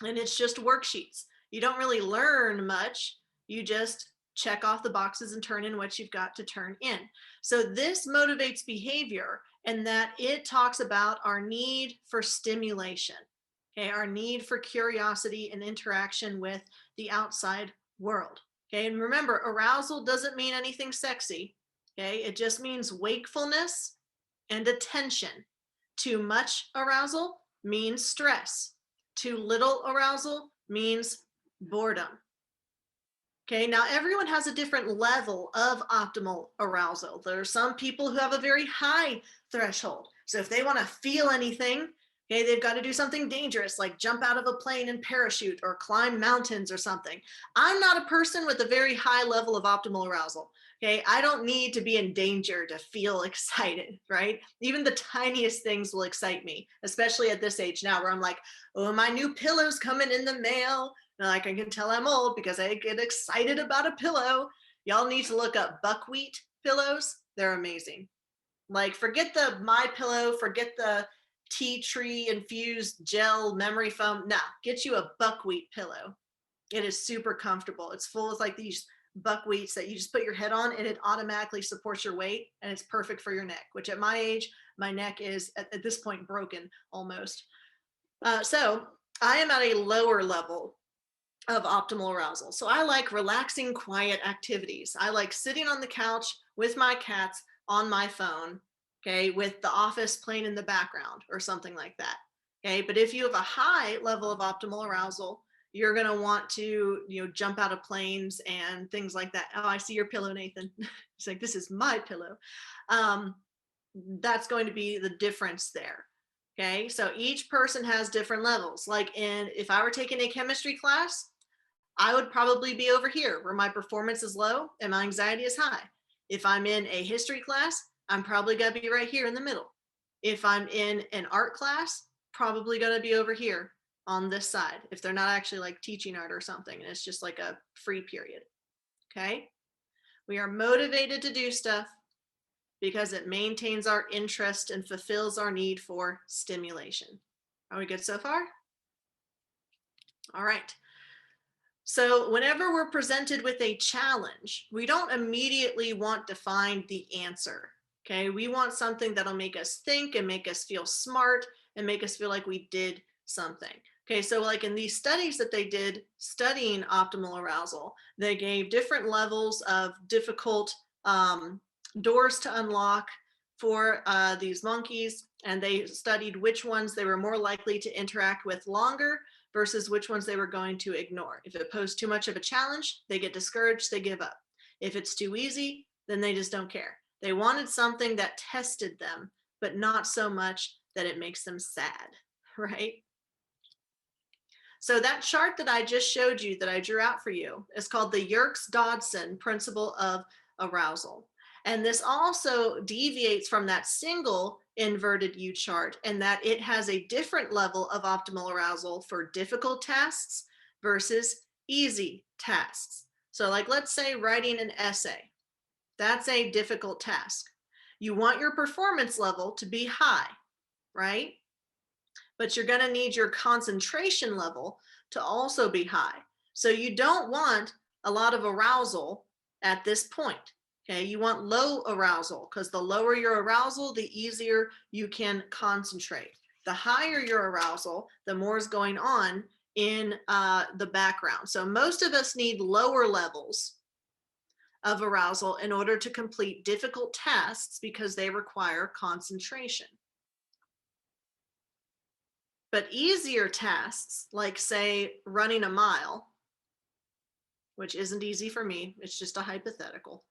and it's just worksheets. You don't really learn much. You just check off the boxes and turn in what you've got to turn in. So this motivates behavior, and that it talks about our need for stimulation, okay, our need for curiosity and interaction with the outside world. Okay, and remember, arousal doesn't mean anything sexy. Okay, it just means wakefulness and attention. Too much arousal means stress. Too little arousal means boredom. Okay, now everyone has a different level of optimal arousal. There are some people who have a very high threshold. So if they want to feel anything, okay, they've got to do something dangerous, like jump out of a plane and parachute or climb mountains or something. I'm not a person with a very high level of optimal arousal. Okay, I don't need to be in danger to feel excited, right? Even the tiniest things will excite me, especially at this age now where I'm like, oh, my new pillow's coming in the mail. And like, I can tell I'm old because I get excited about a pillow. Y'all need to look up buckwheat pillows. They're amazing. Like, forget the My Pillow, forget the tea tree infused gel memory foam. No, get you a buckwheat pillow. It is super comfortable. It's full of like these buckwheats that you just put your head on, and it automatically supports your weight, and it's perfect for your neck, which at my age, my neck is at this point broken almost. So I am at a lower level of optimal arousal. So I like relaxing, quiet activities. I like sitting on the couch with my cats on my phone, okay, with The Office playing in the background or something like that. Okay, but if you have a high level of optimal arousal, you're going to want to, jump out of planes and things like that. Oh, I see your pillow, Nathan. It's like, this is my pillow. That's going to be the difference there. Okay, so each person has different levels. Like if I were taking a chemistry class, I would probably be over here where my performance is low and my anxiety is high. If I'm in a history class, I'm probably going to be right here in the middle. If I'm in an art class, probably going to be over here on this side, if they're not actually like teaching art or something and it's just like a free period. Okay, we are motivated to do stuff because it maintains our interest and fulfills our need for stimulation. Are we good so far? All right. So whenever we're presented with a challenge, we don't immediately want to find the answer. Okay, we want something that'll make us think and make us feel smart and make us feel like we did something. Okay, so like in these studies that they did studying optimal arousal, they gave different levels of difficult doors to unlock for these monkeys, and they studied which ones they were more likely to interact with longer versus which ones they were going to ignore. If it posed too much of a challenge, they get discouraged, they give up. If it's too easy, then they just don't care. They wanted something that tested them, but not so much that it makes them sad, right? So that chart that I just showed you, that I drew out for you, is called the Yerkes-Dodson principle of arousal. And this also deviates from that single inverted U chart, in that it has a different level of optimal arousal for difficult tasks versus easy tasks. So like, let's say writing an essay, that's a difficult task. You want your performance level to be high, right? But you're going to need your concentration level to also be high. So you don't want a lot of arousal at this point. Okay, you want low arousal, because the lower your arousal, the easier you can concentrate. The higher your arousal, the more is going on in the background. So most of us need lower levels of arousal in order to complete difficult tasks because they require concentration. But easier tasks, like say running a mile, which isn't easy for me, it's just a hypothetical.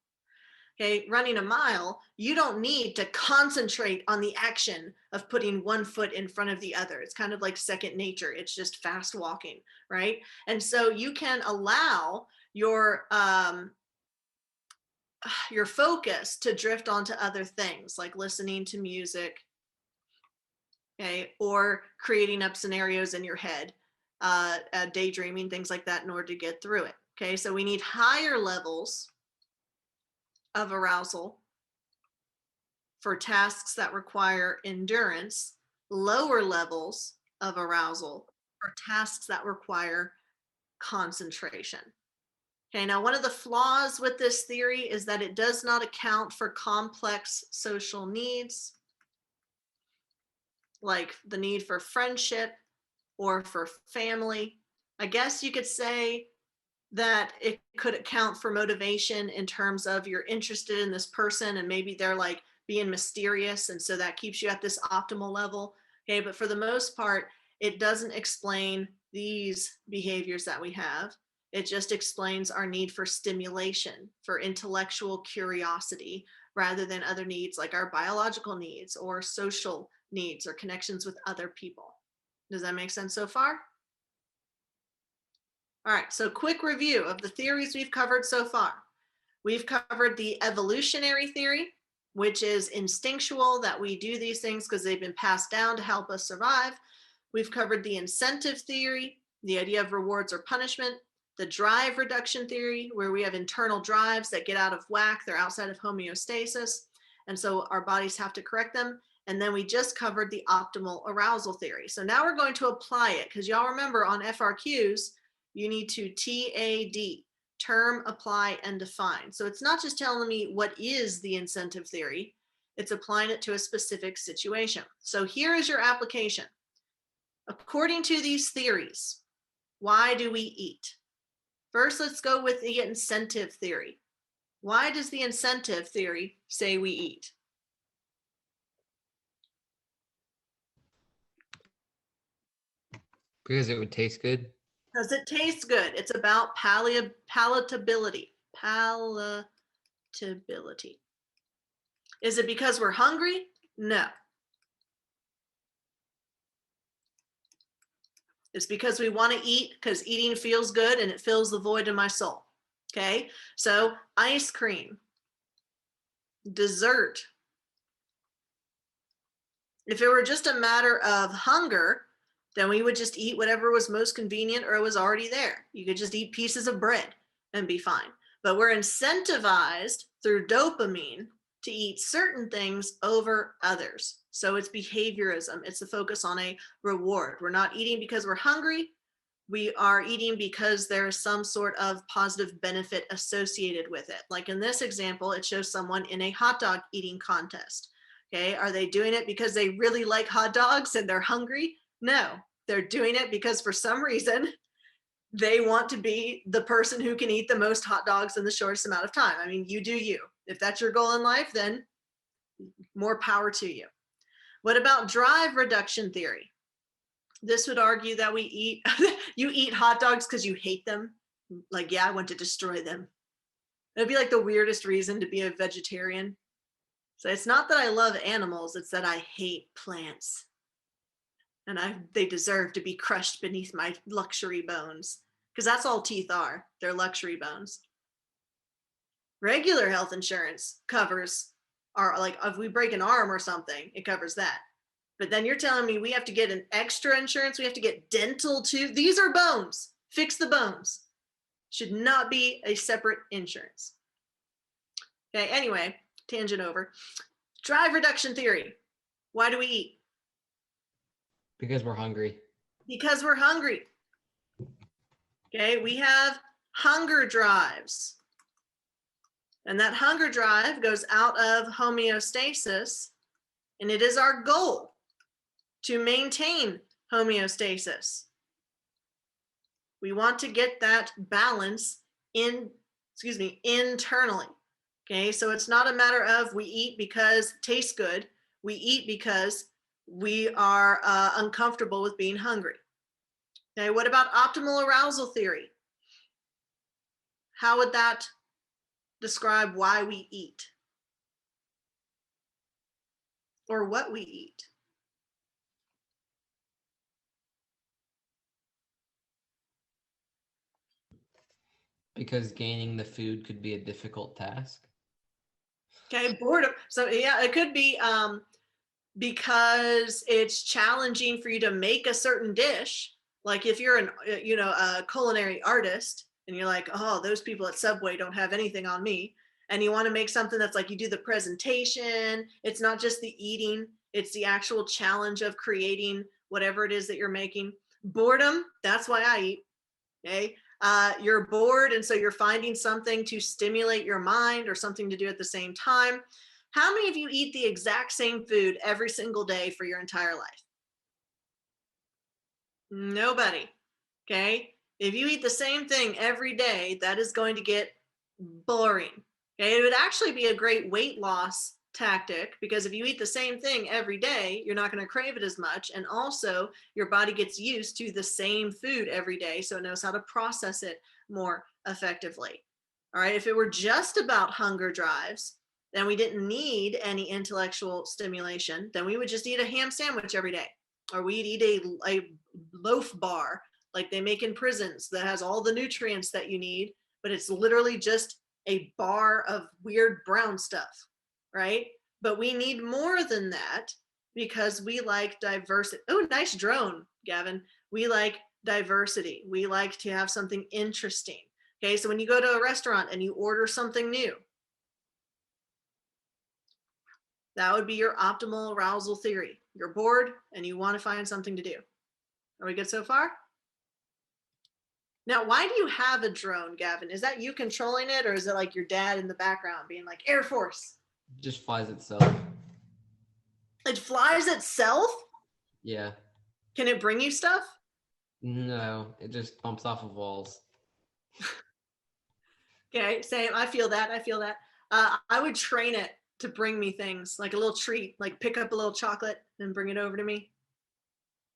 Okay, running a mile, you don't need to concentrate on the action of putting one foot in front of the other. It's kind of like second nature. It's just fast walking, right? And so you can allow your focus to drift onto other things, like listening to music, okay, or creating up scenarios in your head, daydreaming, things like that, in order to get through it. Okay, so we need higher levels of arousal for tasks that require endurance, lower levels of arousal for tasks that require concentration. Okay, now one of the flaws with this theory is that it does not account for complex social needs, like the need for friendship or for family. I guess you could say that it could account for motivation in terms of you're interested in this person and maybe they're like being mysterious, and so that keeps you at this optimal level. Okay, but for the most part, it doesn't explain these behaviors that we have. It just explains our need for stimulation, for intellectual curiosity, rather than other needs like our biological needs or social needs or connections with other people. Does that make sense so far? All right, so quick review of the theories we've covered so far. We've covered the evolutionary theory, which is instinctual, that we do these things because they've been passed down to help us survive. We've covered the incentive theory, the idea of rewards or punishment, the drive reduction theory, where we have internal drives that get out of whack, they're outside of homeostasis, and so our bodies have to correct them. And then we just covered the optimal arousal theory. So now we're going to apply it, because y'all remember on FRQs, you need to TAD, term, apply, and define. So it's not just telling me what is the incentive theory, it's applying it to a specific situation. So here is your application. According to these theories, why do we eat? First, let's go with the incentive theory. Why does the incentive theory say we eat? Because it would taste good. Because it tastes good. It's about palatability. Palatability. Is it because we're hungry? No. It's because we want to eat, because eating feels good and it fills the void in my soul. Okay, so ice cream, dessert. If it were just a matter of hunger, then we would just eat whatever was most convenient or was already there. You could just eat pieces of bread and be fine. But we're incentivized through dopamine to eat certain things over others. So it's behaviorism. It's the focus on a reward. We're not eating because we're hungry. We are eating because there is some sort of positive benefit associated with it. Like in this example, it shows someone in a hot dog eating contest. Okay, are they doing it because they really like hot dogs and they're hungry? No, they're doing it because for some reason they want to be the person who can eat the most hot dogs in the shortest amount of time. I mean, you do you. If that's your goal in life, then more power to you. What about drive reduction theory? This would argue that we eat, you eat hot dogs because you hate them. Like, yeah, I want to destroy them. It'd be like the weirdest reason to be a vegetarian. So it's not that I love animals, it's that I hate plants. And they deserve to be crushed beneath my luxury bones. Because that's all teeth are. They're luxury bones. Regular health insurance covers our, like, if we break an arm or something, it covers that. But then you're telling me we have to get an extra insurance, we have to get dental too. These are bones. Fix the bones. Should not be a separate insurance. Okay, anyway, tangent over. Drive reduction theory. Why do we eat? Because we're hungry. Because we're hungry. Okay, we have hunger drives. And that hunger drive goes out of homeostasis, and it is our goal to maintain homeostasis. We want to get that balance internally. Okay, so it's not a matter of we eat because it tastes good. We eat because we are uncomfortable with being hungry. Okay, what about optimal arousal theory? How would that describe why we eat? Or what we eat? Because gaining the food could be a difficult task. Okay, boredom. So yeah, it could be because it's challenging for you to make a certain dish. Like if you're a culinary artist and you're like, oh, those people at Subway don't have anything on me. And you want to make something that's like you do the presentation. It's not just the eating, it's the actual challenge of creating whatever it is that you're making. Boredom, that's why I eat. Okay. You're bored, and so you're finding something to stimulate your mind or something to do at the same time. How many of you eat the exact same food every single day for your entire life? Nobody. Okay. If you eat the same thing every day, that is going to get boring. Okay. It would actually be a great weight loss tactic, because if you eat the same thing every day, you're not going to crave it as much. And also your body gets used to the same food every day, so it knows how to process it more effectively. All right. If it were just about hunger drives, then we didn't need any intellectual stimulation. Then we would just eat a ham sandwich every day, or we'd eat a loaf bar like they make in prisons that has all the nutrients that you need, but it's literally just a bar of weird brown stuff, right? But we need more than that, because we like diversity. Oh, nice drone, Gavin. We like diversity. We like to have something interesting. Okay, so when you go to a restaurant and you order something new, that would be your optimal arousal theory. You're bored and you want to find something to do. Are we good so far? Now, why do you have a drone, Gavin? Is that you controlling it, or is it like your dad in the background being like, Air Force? It just flies itself. It flies itself? Yeah. Can it bring you stuff? No, it just bumps off of walls. Okay, same. I feel that. I would train it to bring me things, like a little treat, like pick up a little chocolate and bring it over to me.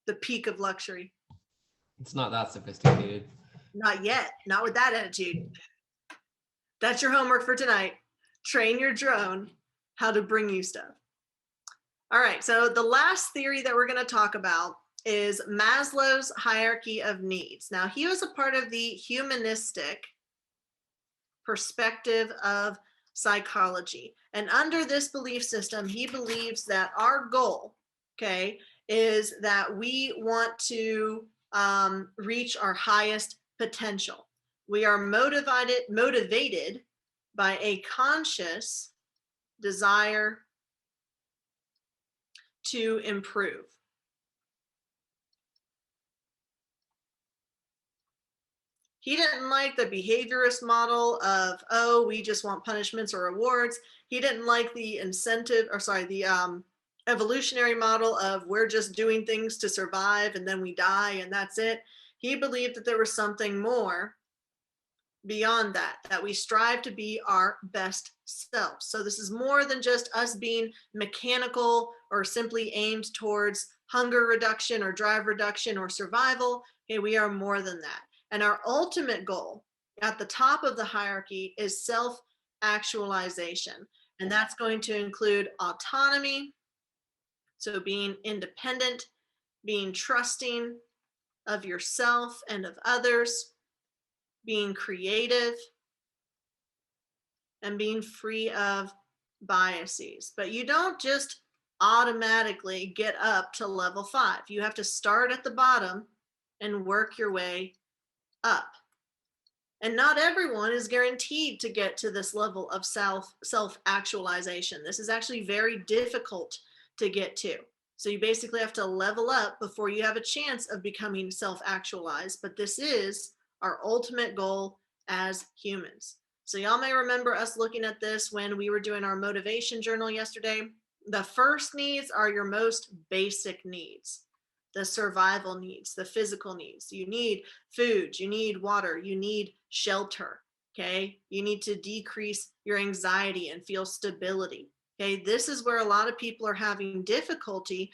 The peak of luxury. It's not that sophisticated. Not yet. Not with that attitude. That's your homework for tonight. Train your drone how to bring you stuff. All right, so the last theory that we're going to talk about is Maslow's hierarchy of needs. Now, he was a part of the humanistic perspective of psychology. And under this belief system, he believes that our goal, okay, is that we want to reach our highest potential. We are motivated by a conscious desire to improve. He didn't like the behaviorist model of, oh, we just want punishments or rewards. He didn't like the evolutionary model of we're just doing things to survive and then we die and that's it. He believed that there was something more beyond that, that we strive to be our best selves. So this is more than just us being mechanical or simply aimed towards hunger reduction or drive reduction or survival. Okay, we are more than that. And our ultimate goal at the top of the hierarchy is self-actualization. And that's going to include autonomy, so being independent, being trusting of yourself and of others, being creative, and being free of biases. But you don't just automatically get up to level 5. You have to start at the bottom and work your way up. And not everyone is guaranteed to get to this level of self-actualization. This is actually very difficult to get to. So you basically have to level up before you have a chance of becoming self-actualized. But this is our ultimate goal as humans. So y'all may remember us looking at this when we were doing our motivation journal yesterday. The first needs are your most basic needs. The survival needs, the physical needs. You need food, you need water, you need shelter, okay? You need to decrease your anxiety and feel stability, okay? This is where a lot of people are having difficulty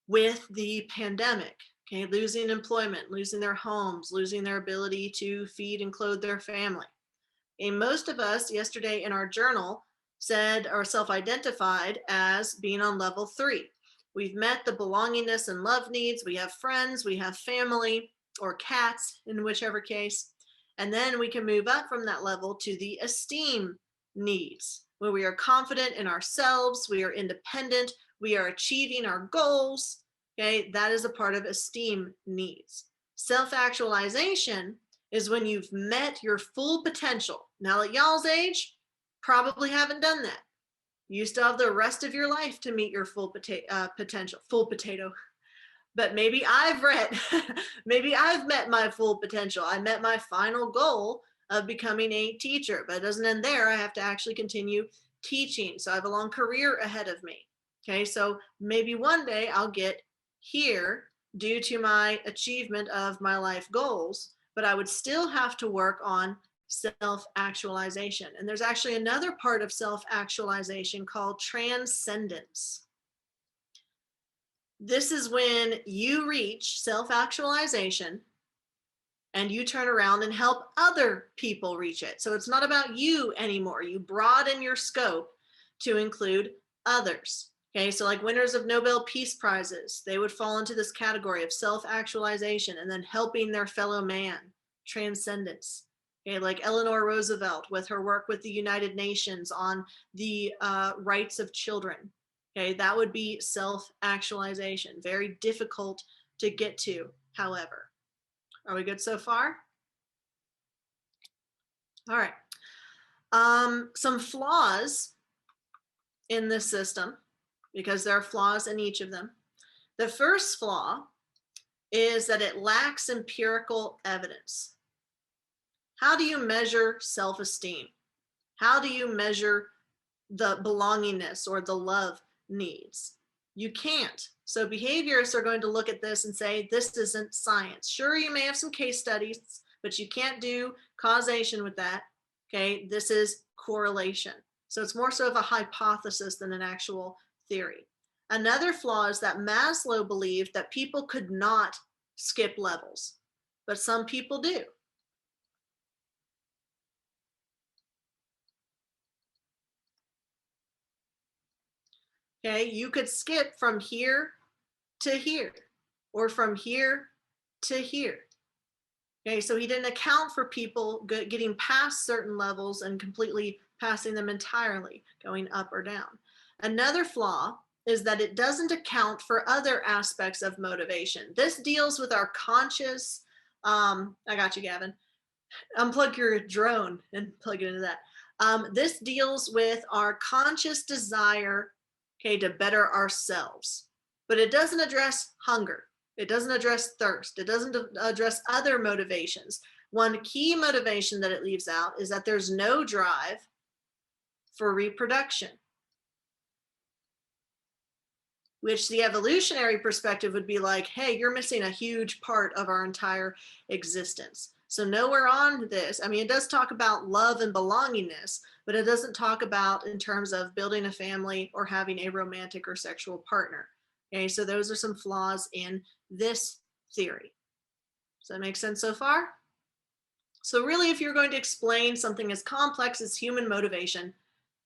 with the pandemic, okay? Losing employment, losing their homes, losing their ability to feed and clothe their family. And most of us yesterday in our journal said or self-identified as being on level 3. We've met the belongingness and love needs. We have friends, we have family or cats in whichever case. And then we can move up from that level to the esteem needs, where we are confident in ourselves, we are independent, we are achieving our goals. Okay, that is a part of esteem needs. Self-actualization is when you've met your full potential. Now at y'all's age, probably haven't done that. You still have the rest of your life to meet your full potential, full potato. But maybe I've maybe I've met my full potential. I met my final goal of becoming a teacher, but it doesn't end there. I have to actually continue teaching. So I have a long career ahead of me. Okay, so maybe one day I'll get here due to my achievement of my life goals, but I would still have to work on self-actualization. And there's actually another part of self-actualization called transcendence. This is when you reach self-actualization and you turn around and help other people reach it. So it's not about you anymore. You broaden your scope to include others. Okay, so like winners of Nobel Peace Prizes, they would fall into this category of self-actualization and then helping their fellow man, transcendence. Okay, like Eleanor Roosevelt with her work with the United Nations on the rights of children. Okay, that would be self-actualization. Very difficult to get to, however. Are we good so far? All right. Some flaws in this system, because there are flaws in each of them. The first flaw is that it lacks empirical evidence. How do you measure self-esteem? How do you measure the belongingness or the love needs? You can't. So behaviorists are going to look at this and say, this isn't science. Sure, you may have some case studies, but you can't do causation with that. Okay, this is correlation. So it's more so of a hypothesis than an actual theory. Another flaw is that Maslow believed that people could not skip levels, but some people do. Okay, you could skip from here to here. or from here to here. Okay, so he didn't account for people getting past certain levels and completely passing them entirely, going up or down. Another flaw is that it doesn't account for other aspects of motivation. This deals with our conscious, I got you, Gavin. Unplug your drone and plug it into that. This deals with our conscious desire, okay, to better ourselves, but it doesn't address hunger. It doesn't address thirst. It doesn't address other motivations. One key motivation that it leaves out is that there's no drive for reproduction, which the evolutionary perspective would be like, hey, you're missing a huge part of our entire existence. So nowhere on this, I mean, it does talk about love and belongingness, but it doesn't talk about in terms of building a family or having a romantic or sexual partner. Okay, so those are some flaws in this theory. Does that make sense so far? So really, if you're going to explain something as complex as human motivation,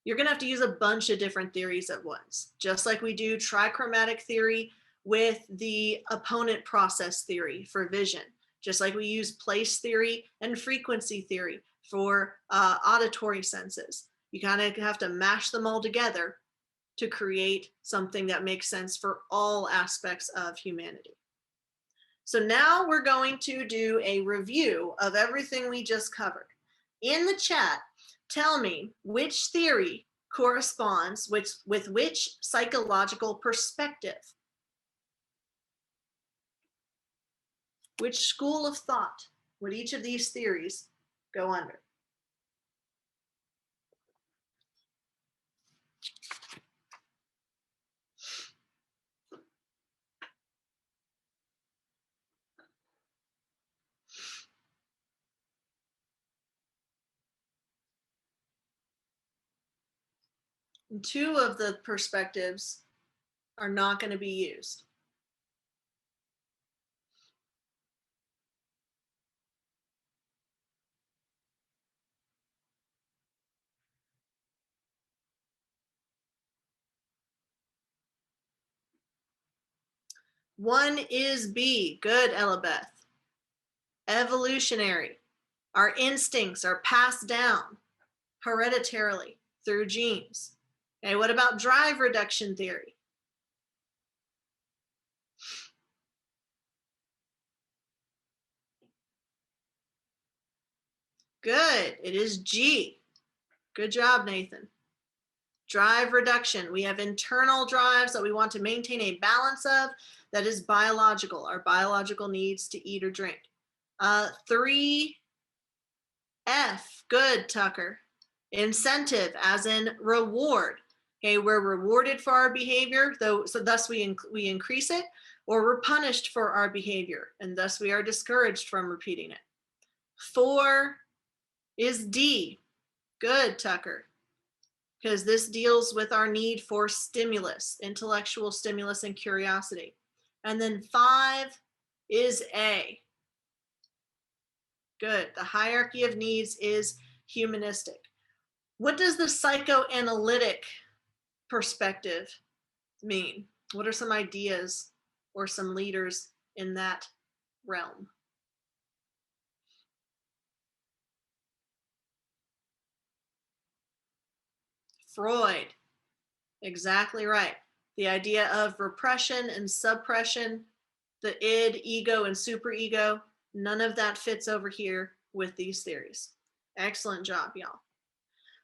you're going to have to use a bunch of different theories at once, just like we do trichromatic theory with the opponent process theory for vision, just like we use place theory and frequency theory for auditory senses. You kind of have to mash them all together to create something that makes sense for all aspects of humanity. So now we're going to do a review of everything we just covered. In the chat, tell me which theory corresponds with which psychological perspective. Which school of thought would each of these theories go under? And two of the perspectives are not going to be used. One is B. Good, Elabeth. Evolutionary. Our instincts are passed down hereditarily through genes. Okay, what about drive reduction theory? Good, it is G. Good job, Nathan. Drive reduction. We have internal drives that we want to maintain a balance of that is biological, our biological needs to eat or drink. 3F, good, Tucker. Incentive, as in reward. Okay, we're rewarded for our behavior, though, so thus we increase it, or we're punished for our behavior, and thus we are discouraged from repeating it. 4 is D. Good, Tucker. Because this deals with our need for stimulus, intellectual stimulus and curiosity. And then 5 is A. Good. The hierarchy of needs is humanistic. What does the psychoanalytic perspective mean? What are some ideas or some leaders in that realm? Freud. Exactly right. The idea of repression and suppression, the id, ego, and superego, none of that fits over here with these theories. Excellent job, y'all.